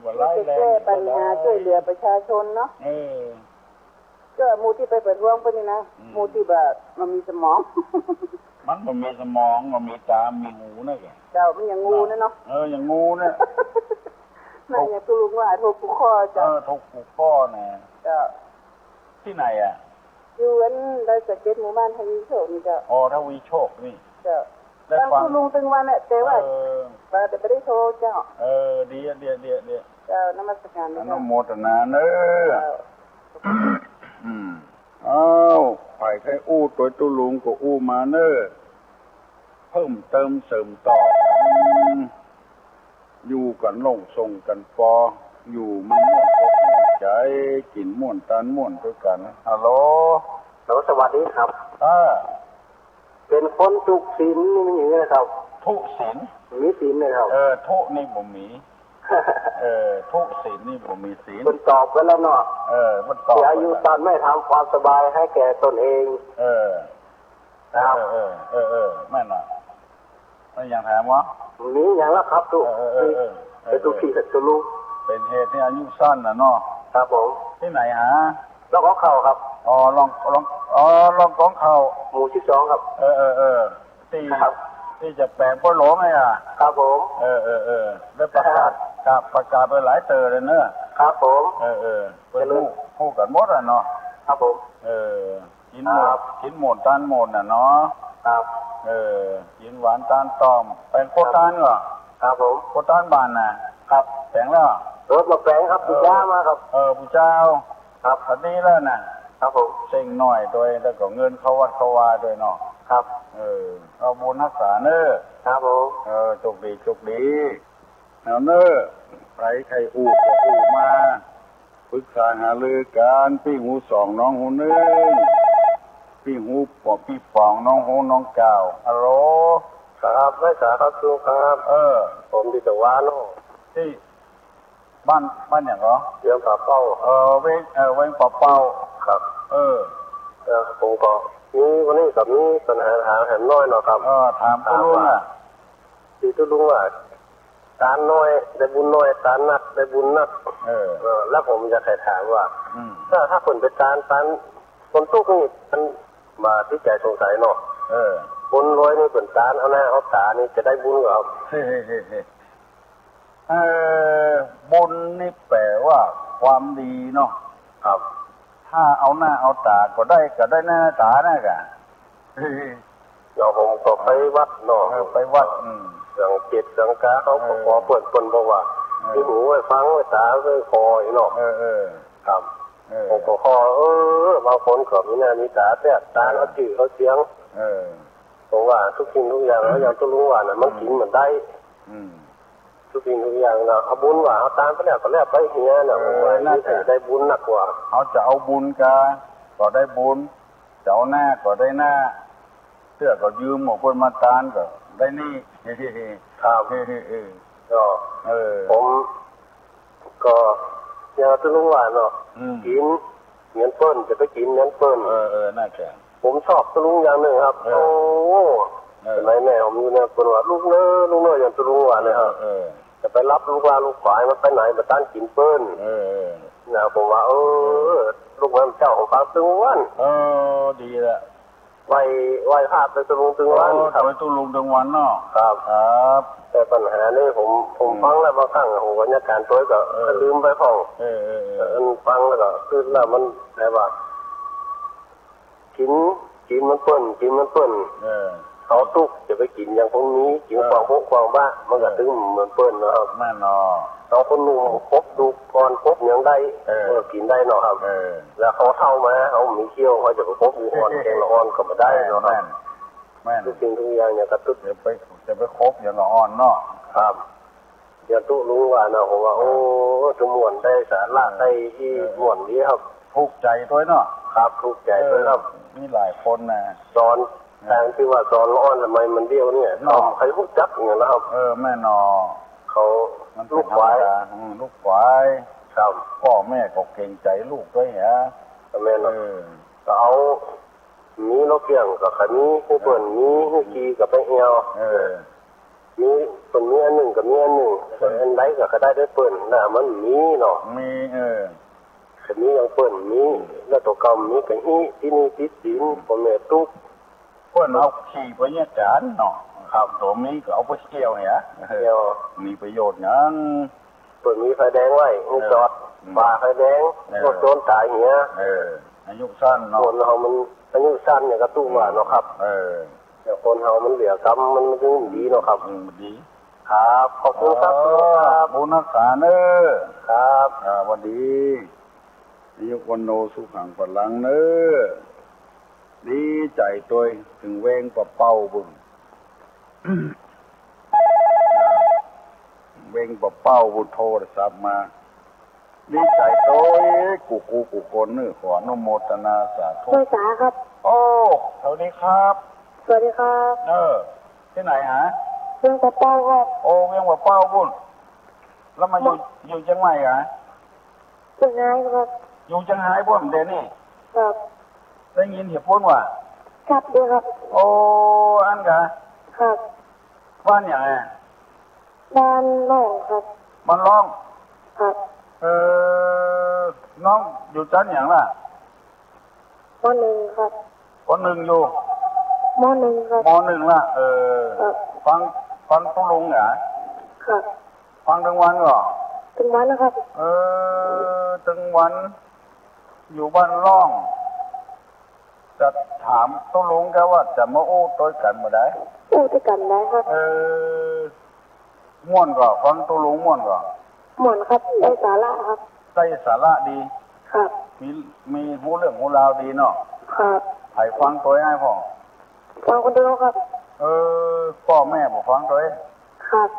ว่าร้ายแรงแก้ปัญหาช่วยเหลือประชาชนเนาะก็มูที่ไปเปิดร่วงไปนี่นะมูที่แบบมันมีสมองมันมีสมองมันมีตามีหูนะแกเจ้ามันอย่างงูนะเนาะอย่างงูเนี่ยนั่นอย่างตุลุงว่าถูกผูกคอเจ้าถูกผูกคอเนี่ยเจ้าที่ไหนอ่ะอยู่วันได้สเก็ตหมู่บ้านทวีโชคนี่เจ้าทวีโชคนี่เจ้าตั้งตุลุงตึงวันเนี่ยแต่ว่าแต่ไม่ได้โทรเจ้าดีเจ้านมัสการอนุโมทนาเนอะไปใครอู้ตัวตุลุงก็อู้มาเนอะเพิ่มเติมเสริมต่ออยู่กันลงส่งกันปออยู่มันม่วนใจกินม่วนตานม่วนด้วยกันฮัลโหลสวัสดีครับเป็นคนทุกศีลนี่มันอย่างนี้นะครับทุศีลมีศีลเลยครับทุนี่บ่มีทุศีลนี่บ่มีศีลมันตอบไปแล้วเนาะมันตอบอย่าอยู่ตอนไม่ทำความสบายให้แก่ตนเองครับแม่น่ะไม่อย่างถามวะมีอย่างละครับทุกเป็นทุกที่ตุลุงเป็นเหตุที่อายุสั้นนะเนาะครับผมที่ไหนฮะลองของเขาครับลองของเขาหมู่ที่2ครับที่จะแปลงพ่อหลวงไงครับผมได้ประกาศไปหลายเตอเลยเนอะครับผมเป็นผู้กันหมดอ่ะเนาะครับผมกินหมดตานหมดน่ะเนาะครับกินหวานตานตอมแปลงโคตานเหรอครับผมโคตานบานน่ะครับแปลงแล้วรถมาแปลงครับปู่ย่ามาครับปู่เจ้าครับตอนนี้แล้วน่ะครับผมเซ็งหน่อยโดยแล้วก็เงินเขาวัดเขาวาโดยเนาะครับเอาบุญรักษาเนอะครับผมโชคดีเอาเนอะใครอู้ก็อู้มาปรึกษาหารือกันพี่หู2น้องหู1พี่หูปอพี่ปองน้องหูน้องเก่าฮัลโหลครับไม่สาครับครูครับผมดิจวาโนที่บ้านอย่างเหรอเรื่องป่าเป้าเว้งป่าเป้าครับผมก็นี่วันนี้กับนี้ปัญหาแห่งน้อยเนาะครับถามตุลุงอ่ะที่ตุลุงว่าตานน้อยได้บุญน้อยตานนักได้บุญนักแล้วผมจะถามว่าถ้าคนไปตานคนทุกนี่มันมาที่ใจสงสัยเนาะบุญน้อยนี่เป็นตานเอาหน้าเอาตานี่จะได้บุญเหรอบุญนี่แปลว่าความดีเนาะครับถ้าเอาหน้าเอาตาก็ได้หน้าตานะกะเราผมก็ไปวัดเนาะไปวัดอย่างจิตสังกาเขาขอเปิดคนบอกว่าที่หูไว้ฟังไว้ตาไว้คอเนาะครับผมก็คอบางคนก็มีหน้ามีตาแต่ตาเขาจืดเขาเสียงผมว่าทุกสิ่งทุกอย่างแล้วอย่างตุลุงว่าน่ะมันกินเหมือนได้ ทุกสิ่งทุกอย่างเนาะเอาบุญว่าเอาตามไปแล้วก็แล้วไปเฮียเนาะว่าน่าจะได้บุญหนักกว่าเขาจะเอาบุญก็ได้บุญจะเอาหน้าก็ได้หน้าเสื้อก็ยืมหมดคนมาตานก็ได้นี่ครับก็ผมก็อย่างที่ลุงว่าเนาะกินเงินเปิ้นจะไปกินเงินเปิ้นน่าจะผมชอบตะลุงอย่างหนึ่งครับโอ้สมัยแม่ผมอยู่เนี่ยคนว่าลูกเนออย่างตะลุงว่าเนี่ยครับจะไปรับลูกว่าลูกขวายมันไปไหนมาตั้งกินเปิ้นนะผมว่าลูกแม่เจ้าของฟังตึงวันดีละไหวภาพไปตะลุงตึงวันครับไปตะลุงตึงวันเนาะครับแต่ปัญหานี่ผมฟังแล้วบางครั้งผมบรรยากาศตัวก็ลืมไปพ้องฟังแล้วก็คือแล้วมันอะไรว่ากินมันเปิ้นเขาตุกจะไปกินอย่างพวกนี้กินความบ้ามันก็ถึงเหมือนเปิ้นนะครับแม่นอเขาคนนุ่มคบดูก่อนคบอย่างได้กินได้เนาะครับแล้วเขาเท่ามาเขามีเขี้ยวเขาจะไปคบอยู่อ่อนแกงละอ่อนก็มาได้เนาะครับแม่ทุกสิ่งทุกอย่างเนี่ยกระตุ้นจะไปคบอย่างละอ่อนเนาะครับอย่างตู้รู้ว่าเนาะผมว่าจะม่วนได้สาระได้ที่ม่วนนี้ครับถูกใจด้วยเนาะครับถูกใจด้วยครับมีหลายคนนะสอนทางที่ว่าสอนละอ่อนทำไมมันเดียวเนี่ยใครพูดจักอย่างนะครับแม่นอเขาลูกควายครับพ่อแม่ก็เก่งใจลูกด้วยฮะแม่ก็เอามีนกเกี่ยงกับขันนี้ให้เปิ่นมีให้กีกับไปเหี่ยวมีคนมีอันหนึ่งกับมีอันหนึ่งอันใดก็ได้ได้เปิ่นน่ะมันมีเนาะมีขันนี้ยังเปิ่นมีแล้วตัวกำมีกันฮีที่นี่ติดดินพ่อแม่ตุ๊กเปิ่นเอาขี่ไปเนี่ยจานเนาะครับตัวนี้ก็เอาไปเกี่ยวเนี่ยมีประโยชน์งั้นเปิ่นมีไฟแดงไว้ให้จอดบ่าไฟแดงรถโดนตายเหี้ยอายุสั้นเนาะคนเรามันอายุสั้นเนี่ยก็ตู้ว่าเนาะครับแต่คนเรามันเหลือกรรมมันถึงดีเนาะครับดีครับขอบคุณครับบุญรักษาเนอครับวันดีอายุวันโนสุขังพลังเนอดีใจตัวถึงเวงปะเป้าบุญเวงปะเป้าบุญโทรศัพท์มาดีใจโต้ยกูคนนึขออนุโมทนาสาธุด้วยสาครับโอ้สวัสดีครับสวัสดีครับที่ไหนฮะเวียงปะเป้าครับโอ้เวียงปะเป้าบุญแล้วมาอยู่จังไหนฮะจังไงครับอยู่จังไงบุญเดนี่ครับได้ยินเหตุผลว่าครับดีครับโอ้อันกะครับบ้านอย่างไรบ้านน้องครับบ้านร้องครับน้องอยู่ชั้นอย่างล่ะม.1ครับม.1อยู่ม.1ครับม.1ล่ะฟังตุลุงเหรอครับฟังทั้งวันเหรอทั้งวันนะครับทั้งวันอยู่บ้านร่องจะถามตุลุงแกว่าจะมาโอ้ต้วยกันมาได้ด้วยกันได้ครับม่วนก็ฟังตุลุงม่วนก็ม่วนครับได้สาระครับได้สาระดีครับมีหูเรื่องหูราวดีเนาะครับไผ่ฟังตัวให้พ่อฟังคนเดียวครับพ่อแม่บอกฟังตัวให้ครับ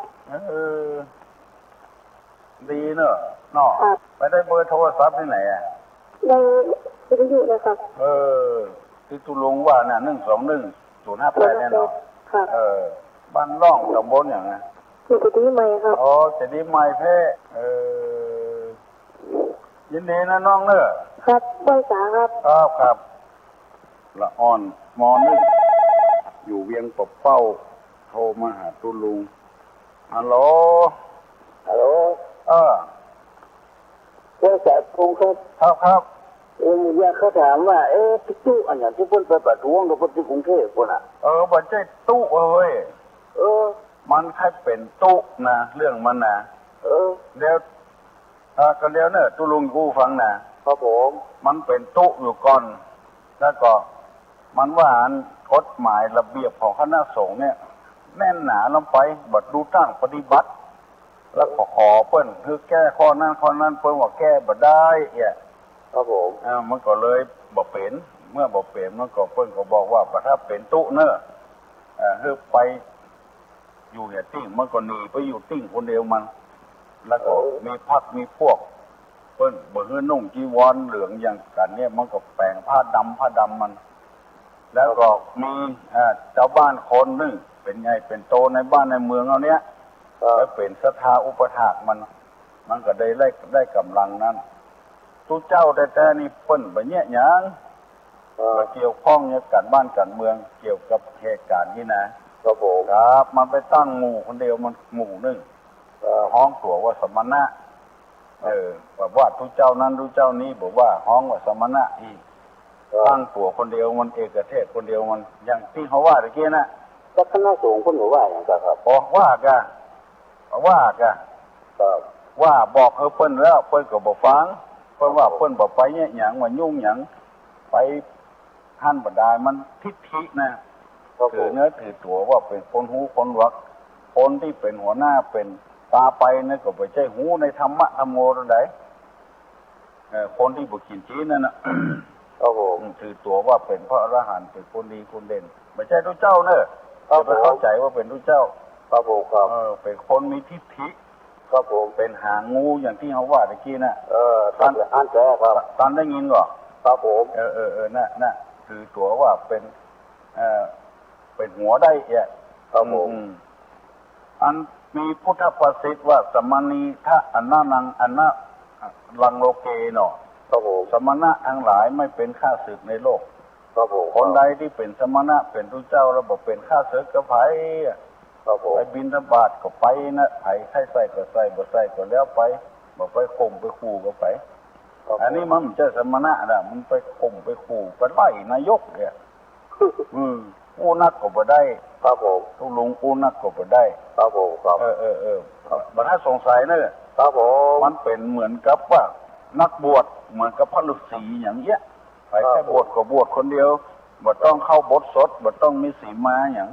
ดีเนอะเนาะไปได้เบอร์โทรศัพท์ที่ไหนอ่ะได้วิทยุเลยครับที่ตุลุงว่าน่ะ121-058แน่นอนครับบ้านร่องตำบลอย่างไงอยู่ที่ใหม่ครับจะดีใหม่แพ้ยินดีนะน้องเนอะครับบริษาครับครับละอ่อนมอนึอยู่เวียงปะเป้าโทรมาหาตุลุงฮัลโหลบริษาตุลุงครับอยากเขาถามว่าพี่ตู้อันอย่างที่เพิ่นไปประท้วงกับที่กรุงเทพคนอ่ะบันใจตู้เว้ยมันแค่เป็นตู้นะเรื่องมันนะเดี๋ยวกันเดียวเนี่ยตุลุงกูฟังนะครับผมมันเป็นตู้อยู่ก่อนแล้วก็มันว่าอกฎหมายระเบียบของคณะสงฆ์เนี่ยแน่นหนาลงไปบัดดูตั้งปฏิบัติแล้วขอเปิ้นคือแก้ข้อนั้นเปิ้นว่าแก้บ่ได้ครับผมมันก็เลยบ่เป็นเมื่อบ่เป็นมันก็เปิ้นก็บอกว่าถ้าเป็นตู้เนอะคือไปอยู่เนี่ยติ้งมันก็หนีไปอยู่ติ้งคนเดียวมัน แล้วก็มีพักมีพวกเปิ้นบ่ฮื้อนุ่งจีวรเหลืองอย่างกันเนี่ยมันก็แปลงผ้าดำมัน แล้วก็มีเจ้าบ้านคนนึงเป็นไงเป็นโตในบ้านในเมืองเอาเนี้ยแล้วเป็นศรัทธาอุปถากมันก็ได้กำลังนั้นตู้เจ้าแต่นี่เปิ้นบ่แย่หยังมาเกี่ยวข้องเนี่ยกันบ้านกันเมืองเกี่ยวกับเหตุการณ์นี้นะครับผมครับมันไปตั้งหมู่คนเดียวมันหมู่นึงห้องตัวว่าสมณะแบบว่าทุกเจ้านั้นทุกเจ้านี้บอกว่าห้องว่าสมณะอีกตั้งตัวคนเดียวมันเอกเทศคนเดียวมันอย่างที่เขาว่าตะกี้นะก็คณะสงฆ์คนบอกว่าอย่างไรครับว่ากันว่าบอกเพิ่นแล้วเพิ่นก็บ่ฟังเพิ่นว่าเพิ่นบ่ไปเนี่ยหยังว่ายุ่งหยังไปท่านบ่ได้มันทิฏฐินะถือเนื้อถือตัวว่าเป็นคนหูคนวักคนที่เป็นหัวหน้าเป็นตาไปนั่นก็บ่ใช่หูในธรรมะธรรมโมตรงใดคนที่บ่กินจีนนั่นน่ะถือตัวว่าเป็นพระอรหันต์เป็นคนดีคนเด่นไม่ใช่ทุกเจ้าเนอะจะไปเข้าใจว่าเป็นทุกเจ้าครับผมครับเป็นคนมีทิฏฐิครับผมเป็นหางงูอย่างที่เขาว่าตะกี้น่ะตอนแรกครับตอนได้ยินก่อนครับผมน่ะถือตัวว่าเป็นหัวได้ครับผมอันมีพุทธประสิทธิ์ว่าสมณีทะอันนานังอันนาลังโลเกเนาะครับผมสมณะทั้งหลายไม่เป็นข้าศึกในโลกครับผมคนใดที่เป็นสมณะเป็นทุเจ้าแล้วบอกเป็นข้าศึกกับไผครับผมไปบิณฑบาตก็ไปนะไผใส่ก็ใส่บ่ใส่ก็แล้วไปบ่ไปข่มไปขู่ก็ไปอันนี้มันจะสมณะน่ะมันไปข่มไปขู่ไปไล่นายกเนี่ยอู้นักก็บ่ได้ครับผมทุลุงอู้นักก็บ่ได้ครับผมครับบ่น่าสงสัยเนอะครับผมมันเป็นเหมือนกับว่านักบวชเหมือนกับพระฤาษีอย่างเงี้ยไปแค่บวชก็บวชคนเดียวบ่ต้องเข้าบทสดบ่ต้องมีสีมาอย่าง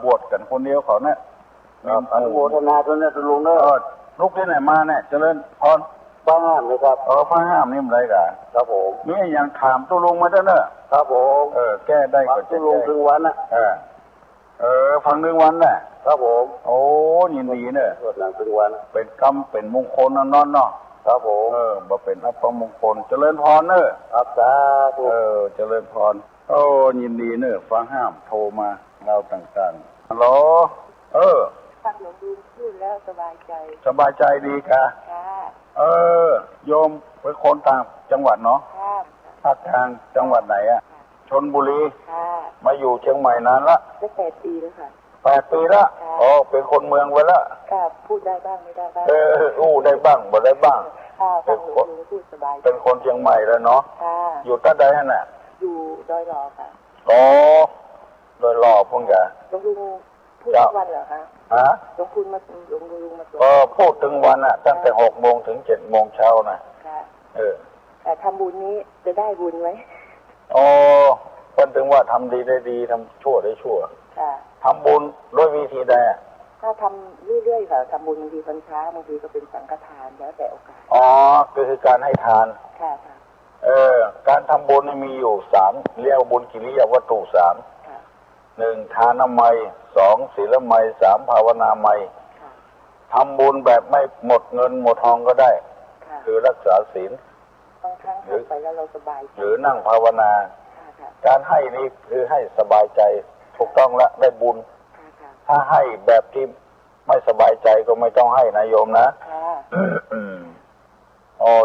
บวชกันคนเดียวเขาเนี่ยอนุโมทนาด้วยนะลุงเนอะลูกที่ไหนมาเนี่ยเจริญพรฟ้าห้ามไหมครับฟ้าห้ามนี่มันไรกันครับผมมีอย่างถามตุลุงมาด้วยเนอะครับผมแก้ได้ก็จะตุลุงถึงวันนะฟังหนึ่งวันน่ะครับผมโอ้ยินดีเนอะหลังถึงวันเป็นกรรมเป็นมงคลนอนเนาะครับผมบ่เป็นอัปมงคลเจริญพรเนอะครับสาธุเจริญพรโอ้ยินดีเนอะฟังห้ามโทรมาเราต่างๆฮัลโหลฟังหลวงดูพูดแล้วสบายใจดีค่ะโยมเป็นคนต่างจังหวัดเนาะภาคกลางจังหวัดไหนอะชลบุรีมาอยู่เชียงใหม่นานละได้8 ปีแล้วค่ะ8 ปีละเป็นคนเมืองไว้ละพูดได้บ้างไม่ได้บ้างได้บ้างบ่ได้บ้างเป็นคนพูดสบายเป็นคนเชียงใหม่แล้วเนาะอยู่ตั้งใดน่ะอยู่ดอยหล่อค่ะดอยหล่อพุ่งกะหลวงลุงพูดทุกวันเหรอคะหลวงคุณมาหลวงลุงมาพูดถึงวันน่ะตั้งแต่6 โมงถึง7 โมงเช้านะแต่ทำบุญนี้จะได้บุญไหมคนถึงว่าทำดีได้ดีทำชั่วได้ชั่วทำบุญด้วยวิธีใดถ้าทำเรื่อยๆค่ะทำบุญบางทีวันเช้าบางทีก็เป็นสังฆทานแล้วแต่โอกาสคือการให้ทานค่ะการทำบุญมีอยู่3เรียกบุญกิริยาวัตถุ1ทานามัย2ศีลไมย3ภาวนาไมยทำบุญแบบไม่หมดเงินหมดทองก็ได้คือรักษาศีลบางครั้งทำไปแล้วเราสบายหรือนั่งภาวนาการให้นี้คือให้สบายใจถูกต้องละได้บุญถ้าให้แบบที่ไม่สบายใจก็ไม่ต้องให้นะโยมนะ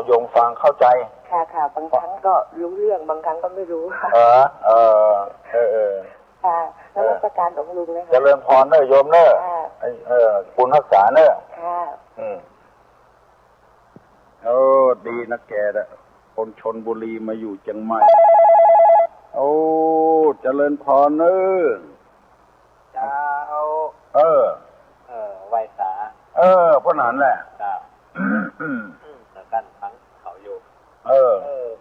โยมฟังเข้าใจค่ะบางครั้งก็รู้เรื่องบางครั้งก็ไม่รู้แล้วราชการของลุงนะคะเจริญพรเนอะโยมเนอะคุณรักษาเนอะดีนะแกนะคนชลบุรีมาอยู่เชียงใหม่เจริญพรเนอะเจ้าไหวสาเพราะนั้นแหละกันฟังเขาอยู่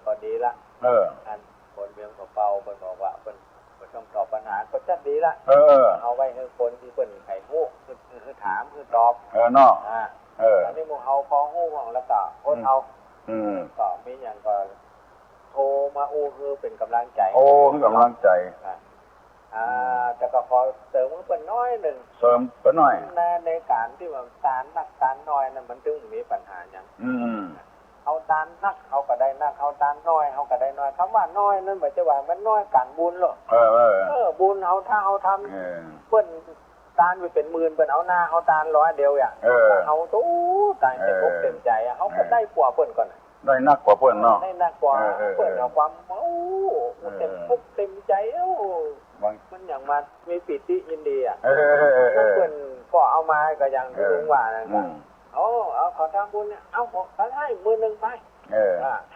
พอดีละอันคนเมืองของเปาคนบอกว่าคนต้องตอบปัญหาก็จัดดีละเอาไว้ให้คนที่คนไข่หูคือถามคือตอบเนาะอันนี้มึงเอาพอหูของแล้วก็คนเอาก็มีอย่างก็โทรมาคือเป็นกำลังใจกำลังใจ แต่ก็ขอเสริมเพิ่นน้อยหนึ่งเสริมไปหน่อยในการที่ว่าตาลนักตาลน้อยนั่นมันถึงมีปัญหาอย่างเอาตาลนักเขาก็ได้นักเอาตาลน้อยเขาก็ได้น้อยคำว่าน้อยนั่นหมายถึงว่ามันน้อยกันบุญหรอกบุญเอาถ้าเอาทำเพิ่นตาลไปเป็นหมื่นเพิ่นเอาหน้าเอาตาล100เดียวอย่างเอาตู้ตายเต็มอกเต็มใจเขาก็ได้กว่าเพิ่นก่อนได้นักกว่าเพิ่นเนาะได้นักกว่าเพิ่นเอาความเต็มอกเต็มใจมันอย่างมันมีปิติยินดีเพิ่นก็เอามาก็อย่างที่ลุงว่านะครับเอาขอทำบุญเนี่ยเอาเขาให้10,000ไป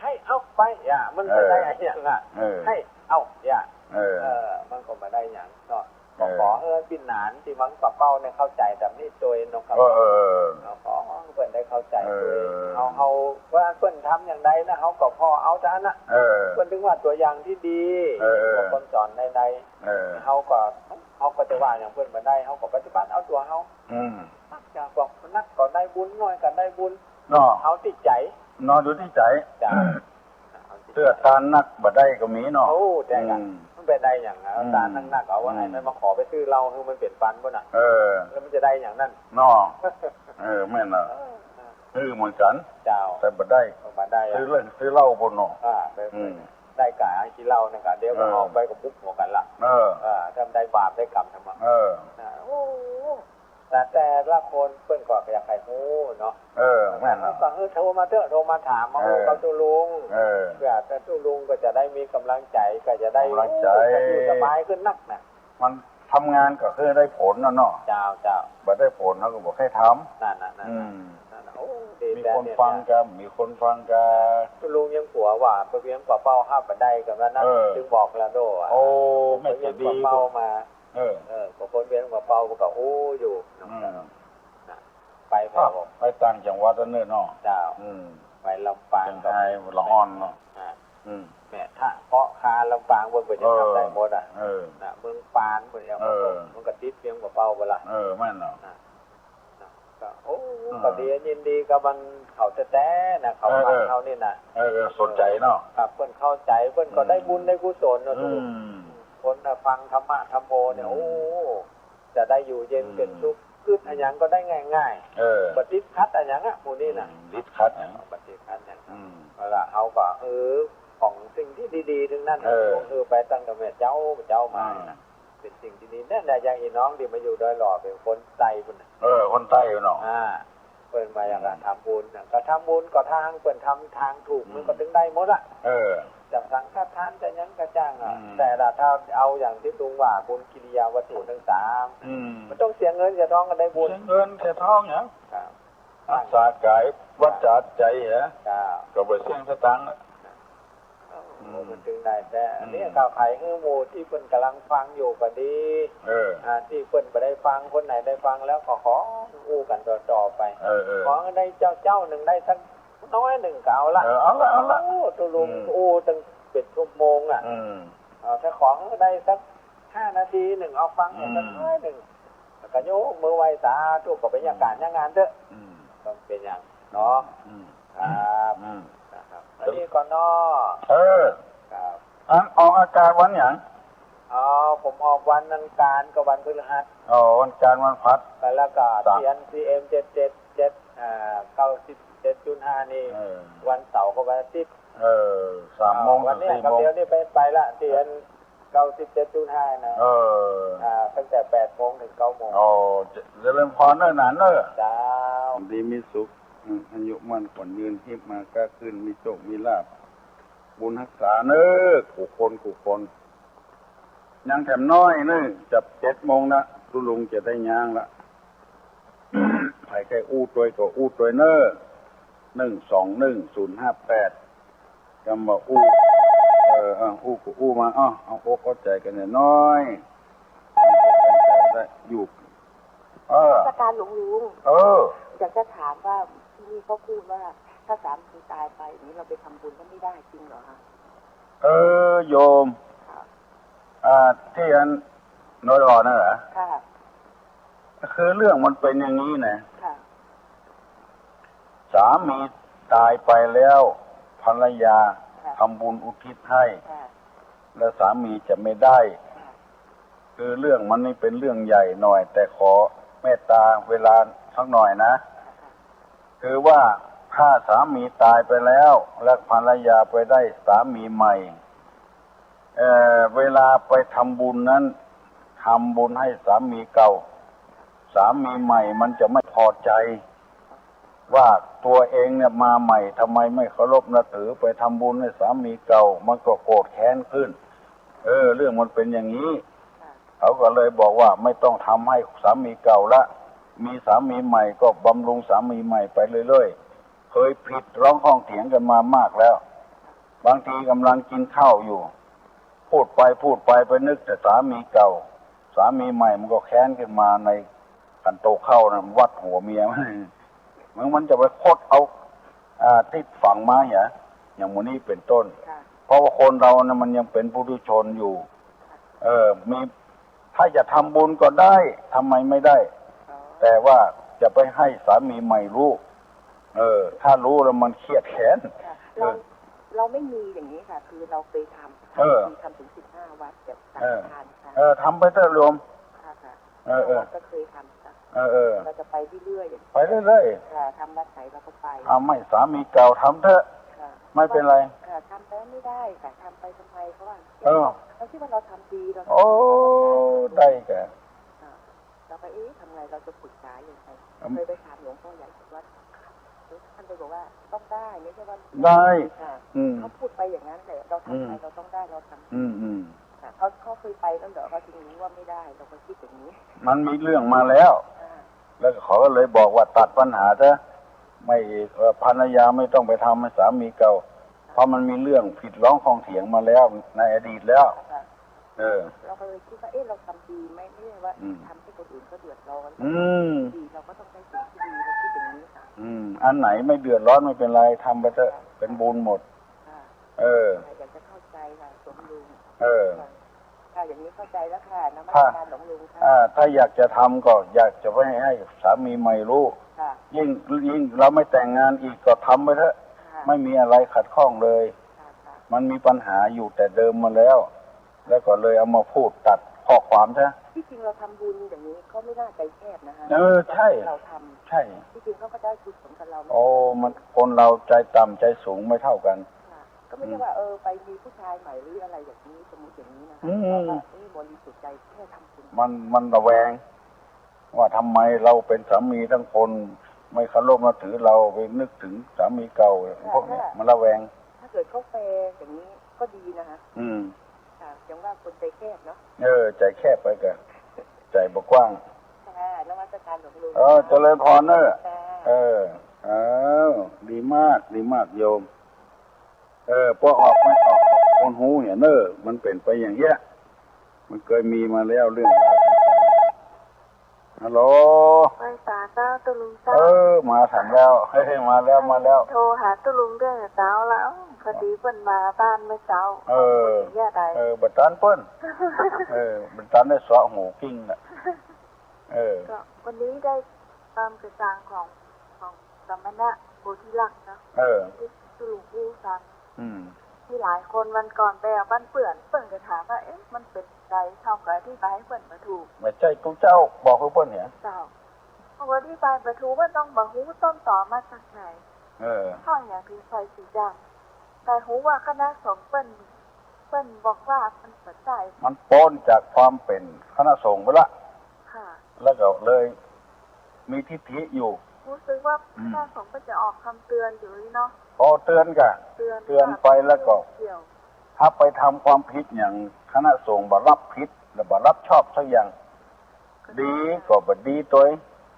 ให้เอาไปมันไม่ได้อย่างให้เอามันก็มาได้อย่างก็ขอปิ่นหนานที่มังปะเป้าเนี่ยเข้าใจแต่นี่โดยนกกระเป๋าขอเพื่อนได้เข้าใจเอาว่าเพื่อนทำอย่างใดนะเขาก็พอเอาจ้านะเพื่อนถึงว่าตัวอย่างที่ดีคนสอนใดๆเขาก็จะว่าอย่างเพื่อนมาได้เขาก็ปฏิบัติเอาตัวเขานักจากบอกนักก็ได้บุญน้อยก็ได้บุญเอาติดใจนอนดูที่ใจเสื้อตาลนักบ่ได้ก็มีเนาะแต่กันมันไปได้อย่างตาลนักเอาว่าไงมันมาขอไปซื้อเหล้าคือมันเปลี่ยนฟันป่ะน่ะแล้วมันจะได้อย่างนั้นเนาะแม่นน่ะเหมือนกันแต่บ่ได้ซื้อเหล้าบนเนาะได้กะกินเหล้านั่นกะเดี๋ยวก็ออกไปกับปุ๊บหัวกันละทำได้บาปได้กรรมทำมาแต่ละคนเพิ่นก็อยากให้ฮู้เนาะแม่นก็โทรมาเถอะโทรมาถามมากับตุลุงแต่ตุลุงก็จะได้มีกำลังใจก็จะได้อยู่สบายขึ้นนักน่ะมันทำงานก็คือได้ผลนะเนาะเจ้าบ่ได้ผลเขาก็บอกให้ทำนั่นมีคนฟังกันมีคนฟังกันตุลุงยังผัวว่าไปเพียงกว่าเป้า5บันไดกับนั้นจึงบอกแล้วโดไม่จะดีเป้ามาก็คนเวียนกว่าเป้าก็อยู่ไปต่างจังหวัดนั่นเนาะเจ้าไปลำปางไปละอ่อนเนาะแม่ถ้าเพาะคาลำปางเบิ่งไปจะทำได้หมดเมืองปานเพิ่นเอามันก็ติดเพียงกว่าเป้าบ่ล่ะแม่นเนาะก็ก็ดียินดีกับมันเขาแท้ๆนะเขาฟังเขานี่น่ะสนใจเนาะครับเพิ่นเข้าใจเพิ่นก็ได้บุญได้กุศลเนาะทุกคนฟังธรรมะธรรมโอเนี่ยจะได้อยู่เย็นเป็นสุขคืออันยังก็ได้ง่ายๆปฏิคัดอันยังหมู่นี้น่ะลิดคัดอย่างปฏิคัดอย่างเวลาเขาก็ของสิ่งที่ดีๆทั้งนั้นไปตั้งแต่แม่เจ้ามาเป็นสิ่งที่ดีนั่นแหละอย่างอีน้องที่มาอยู่ดอยหล่อเป็นคนใจพุ่นคนใต้เนาะเปิ้นมาอย่างทำบุญก็ทำบุญก็ทางเปิ้นทำทางถูกมันก็ถึงได้หมดอ่ะจากสังฆทานจะยังกระจ้างแต่ถ้าเอาอย่างที่ลุงว่าบุญกิริยาวัตถุทั้ง3มันต้องเสียเงินเสียทองกันได้บุญเสียเงินเสียทองเนี่ยรักษากายวัดจัดใจเหรอก็ไปเสี่ยงสตังค์มันถึงได้แต่อันนี้ข่าวไข่คือหมู่ที่เปิ้นกำลังฟังอยู่ก็ดีที่เปิ้นไปได้ฟังคนไหนได้ฟังแล้วก็ขออู้กันต่อไปขอได้เจ้าหนึ่งได้สักน้อยหนึ่งก็เอาละตุลุงตั้งเป็นชั่วโมงถ้าขอได้สัก5 นาทีหนึ่งเอาฟังสักน้อยหนึ่งก็โยกมือไหว้สาธุก็เป็นอย่างการอย่างงานเถอะต้องเป็นอย่างเนาะครับอันนี้ก่อนเนาะครับออกอาการวันอย่างผมออกวันอังคารกับวันพฤหัสวันจันทร์วันพฤหัสแล้วก็CM 777 97.5นี่วันเสาร์กับวันอาทิตย์3 โมงวันนี้กับเดียวนี่ไปละCM 97.5นะตั้งแต่8 โมงถึง 9 โมงจะเริ่มพรเนิ่นนานเนอะจ้าดีมีสุขอายุมั่นขวัญยืนฮิบมาก็ขึ้นมีโชคมีลาภบุญรักษาเนอะกูคนยังแถมน้อยเนอะจับ7 โมงนะลุงจะได้ย่างละไผแค่อู้ตัวก็อู้ตัวเนอะ121 058กำมาอู้อู้กูอู้มาเอาโอ้เข้าใจกันน้อยได้อยู่ประการหลวงลุงอยากจะถามว่าที่นี่เขาพูดว่าถ้าสามีตายไปนี้เราไปทำบุญก็ไม่ได้จริงเหรอคะโยมที่อันน้อยรอนั่นเหรอค่ะคือเรื่องมันเป็นอย่างนี้นะสามีตายไปแล้วภรรยาทำบุญอุทิศให้แล้วสามีจะไม่ได้ คือเรื่องมันนี่เป็นเรื่องใหญ่หน่อย แต่ขอเมตตาเวลาสักหน่อยนะคือว่าถ้าสามีตายไปแล้วและภรรยาไปได้สามีใหม่เวลาไปทำบุญนั้นทำบุญให้สามีเก่าสามีใหม่มันจะไม่พอใจว่าตัวเองเนี่ยมาใหม่ทำไมไม่เคารพนับถือไปทำบุญให้สามีเก่ามันก็โกรธแค้นขึ้นเรื่องมันเป็นอย่างนี้เขาก็เลยบอกว่าไม่ต้องทำให้สามีเก่าละมีสามีใหม่ก็บำรุงสามีใหม่ไปเรื่อยๆเคยผิดร้องห้องเถียงกันมามากแล้วบางทีกำลังกินข้าวอยู่พูดไปไปนึกแต่สามีเก่าสามีใหม่มันก็แค้นขึ้นมาในกันโตเข้านะวัดหัวเมียมันจะไปคดเอาที่ฝังมาอย่างมูนี้เป็นต้นเพราะว่าคนเรานะมันยังเป็นปุถุชนอยู่มีถ้าจะทำบุญก็ได้ทำไมไม่ได้แต่ว่าจะไปให้สามีใหม่รู้ถ้ารู้แล้วมันเครียดแค้นเราไม่มีอย่างนี้ค่ะคือเราเคยทำถึง15 วัดแบบสังฆทานค่ะทำไปเถอะรวมก็เคยทำค่ะเราจะไปเรื่อยๆไปเรื่อยๆทำวัดไหนเราก็ไปทำไม่สามีเก่าทำเถอะไม่เป็นไรทำไปไม่ได้ค่ะทำไปทำไมเพราะว่าเราคิดว่าเราทำดีเราโอ้ได้แกเราไปทำไงเราจะปรึกษาอย่างไรเคยไปถามหลวงพ่อใหญ่ว่าท่านไปบอกว่าต้องได้ไม่ใช่ว่าได้เขาพูดไปอย่างนั้นแต่เราทำไปเราต้องได้เราทำเขาเคยไปตั้งแต่เขาถึงรู้ว่าไม่ได้เราก็คิดอย่างนี้มันมีเรื่องมาแล้วแล้วเขาก็เลยบอกว่าตัดปัญหาซะไม่ภรรยาไม่ต้องไปทำให้สามีเก่าเพราะมันมีเรื่องผิดร้องคลองเถียงมาแล้วในอดีตแล้วเราก็เลยคิดว่าเราทำดีไม่ใช่ว่าทำให้คนอื่นก็เดือดร้อนดีเราก็ต้องได้สิ่งที่ดีเราคิดอย่างนี้ค่ะอันไหนไม่เดือดร้อนไม่เป็นไรทำไปเถอะเป็นบุญหมดอยากจะเข้าใจค่ะสมลุงค่ะอย่างนี้เข้าใจแล้วค่ะนมัสการหลวงลุงค่ะถ้าอยากจะทำก็อยากจะให้สามีใหม่รู้ยิ่งเราไม่แต่งงานอีกก็ทำไปเถอะไม่มีอะไรขัดข้องเลยมันมีปัญหาอยู่แต่เดิมมาแล้วก็เลยเอามาพูดตัดข้อความใช่ที่จริงเราทำบุญอย่างนี้ก็ไม่น่าใจแคบนะคะใช่เราทำใช่ที่จริงเขาก็ได้กุศลกับเรามันคนเราใจต่ำใจสูงไม่เท่ากันก็ไม่ใช่ว่าไปมีผู้ชายใหม่หรืออะไรอย่างนี้สมมติอย่างนี้นะคะบริสุทธิ์ใจแค่ทำบุญมันระแวงว่าทำไมเราเป็นสามีทั้งคนไม่เคารพนับถือเราไปนึกถึงสามีเก่าพวกนี้มันระแวงถ้าเกิดเขาแฟร์อย่างนี้ก็ดีนะคะอย่างว่าคนใจแคบเนาะใจแคบไปกันใจบกว้างนมัสการหลวงลุงเจริญพรเนอะดีมากโยมพอออกไม่ออกคนหูเนี่ยเนอะมันเป็นไปอย่างเงี้ยมันเคยมีมาแล้วเรื่องฮัลโหลไปตาเจ้าตุลุงเจ้ามาถึงแล้วมาแล้วโทรหาตุลุงเรื่องเจ้าแล้วพอดีเปิ้นมาบ้านเมื่อเช้าแย่ใดบัดตันเปิ้นบัดตันได้สวะหูกิ้งน่ะก็วันนี้ได้ความกระจ่างของสมณะโพธิลักษณ์นะที่ตุลุงพูดฟังที่หลายคนวันก่อนไปบ้านเปื่อนจะถามว่ามันเป็นใจเท่ากับที่ไปให้เปิ้นมาถูกไม่ใช่ตัวเจ้าบอกเปิ้นเนี่ยเจ้าเพราะว่าที่ไปมาถูกว่าต้องมาหูต้นต่อมาจากไหนข้ออย่างที่ใส่สีดำแต่หูว่าคณะสงฆ์เปิ้นบอกว่ามันสนใจมันป้นจากความเป็นคณะสงฆ์ไปละแล้วก็เลยมีทิฏฐิอยู่รู้สึกว่าคณะสงฆ์ก็จะออกคำเตือนอยู่เนาะเตือนกันเตือนไปแล้วก็ถ้าไปทำความผิดอย่างคณะสงฆ์บ่รับผิดหรือบ่รับชอบสักอย่างดีก็บ่ดีตัว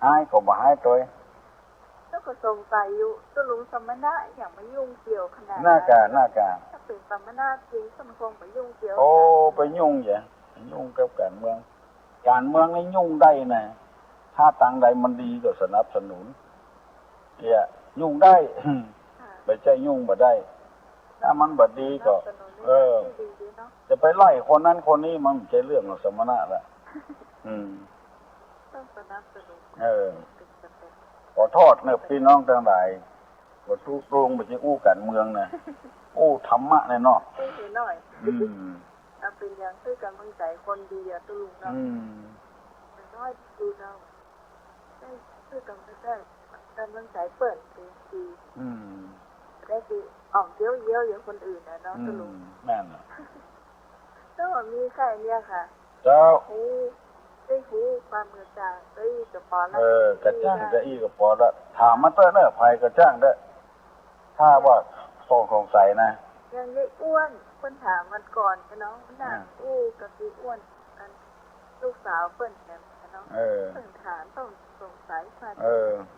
ให้ก็บ่ให้ตัวแล้วก็สงสัยอยู่ตัวลุงสมณะอย่างไม่ยุ่งเกี่ยวขนาดหน้ากาถ้าเป็นสมณะจริงสมคงไปยุ่งเกี่ยวไปยุ่งอย่างยุ่งกับการเมืองนี่ยุ่งได้นะถ้าทางใดมันดีก็สนับสนุนยุ่งได้ไม่ใช่ยุ่งบ่ได้ถ้ามันบ่ดีก็จะไปไล่คนนั้นคนนี้มันไม่ใช่เรื่องของสมณะละต้องสนับสนุนขอโทษเนี่ยพี่น้องทั้งหลายว่าทุกโรงไม่ใช่อู้กันเมืองนะอู้ธรรมะเลยเนาะหน่อย เป็นอย่างคือกำลังใจคนดีอะตุลุงเนาะมันน้อยดูเราได้คือกำลังใจเปิดเป็นดีได้คือออกเยี่ยวอย่างคนอื่นนะเนาะตุลุงแม่นก็มีใครเนี่ยค่ะเจ้าได้หูความกระจ่างได้กระป๋อละกระจ่างได้อีกระป๋อละถามมาเต้อเนอะภัยกระจ่างได้ถ้าว่าสงสัยนะยังได้อ้วนคนถามมันก่อนเนาะน่ะกะทิอ้วนกันลูกสาวเปิ้นแหมเนาะเปิ้นถามต้องสงสัยมา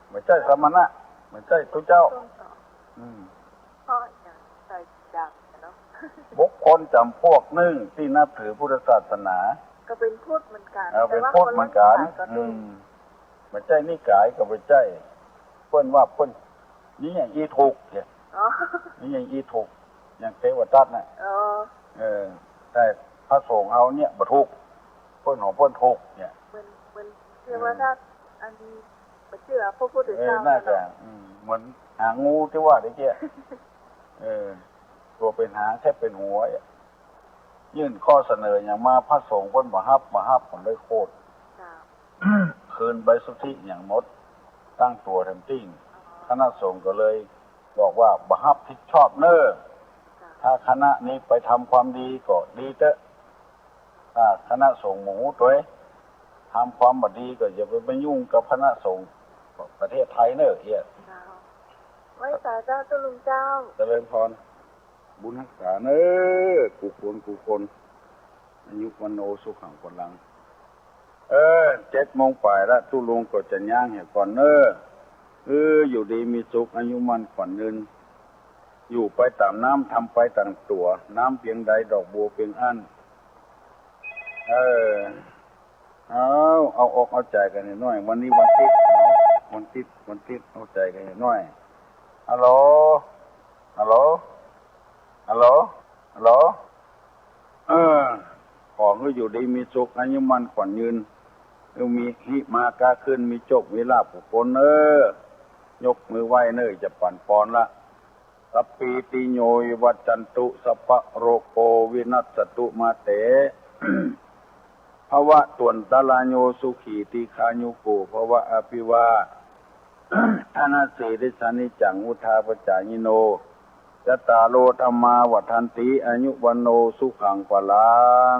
ไม่ใช่สมณะไม่ใช่ทุเจ้าเพราะอย่างใส่จังเนาะบุคคลจำพวกหนึ่งที่นับถือพุทธศาสนาก็เป็นพุทธเหมือนกันเป็นพุทธเหมือนกันไม่ใช่นิกายก็ไม่ใช่เปิ้นว่าเปิ้นนี่อย่างอีถูกเนี่ยนี่อย่างอีถูกอย่างเทวทัตน่ะแต่พระสงฆ์เอาเนี่ยบ่ถูกเปิ้นของเปิ้นถูกเนี่ยมันเทวทัตอันนี้บ่เชื่อพระพุทธเจ้าน่าจะเหมือนหางูที่ว่าได้แก่ตัวเป็นหางแค่เป็นหัวยื่นข้อเสนออย่างมาพระสงฆ์เพิ่นบ่รับผมเลยโคตรคืนใบสุทธิอย่างหมดตั้งตัวทันติ้งคณะสงฆ์ก็เลยบอกว่าบ่รับผิดชอบเน้อถ้าคณะนี้ไปทำความดีก็ดีเถอะถ้าคณะสงฆ์หมู่ตัวทำความบ่ดีก็อย่าไปยุ่งกับคณะสงฆ์ประเทศไทยเน้อเหี้ยไว้สาเจ้าตุลุงเจ้าเจริญพรบุญรักษาเน้อกูคนอายุวันโนสุขังพลัง7 โมงปลายแล้วตุลุงก็จะย่างเหี่ยก่อนเน้ออยู่ดีมีสุขอายุมันขวัญเงินอยู่ไปตามน้ำทำไปตามตัวน้ำเพียงใดดอกบัวเพียงอันเอาอกเอาใจกันหน่อยวันนี้วันติดเอาใจกันหน่อยฮัลโหลของก็อยู่ดีมีสุขอายุมันขวัญยืนมีหิมากาขึ้นมีโชคมีลาภผลยกมือไหว้จะปั่นปอนละสัพปีติโยวัจจันตุสัพพะโรโควินัสสตุมาเต ภวะตวนตาลาโยสุขีติคายุโกภวะอภิวาอนาสีริสานิจังอุทาปจายิโนจตารโลธรรมาวัฏันติอายุวันโนสุขังพลัง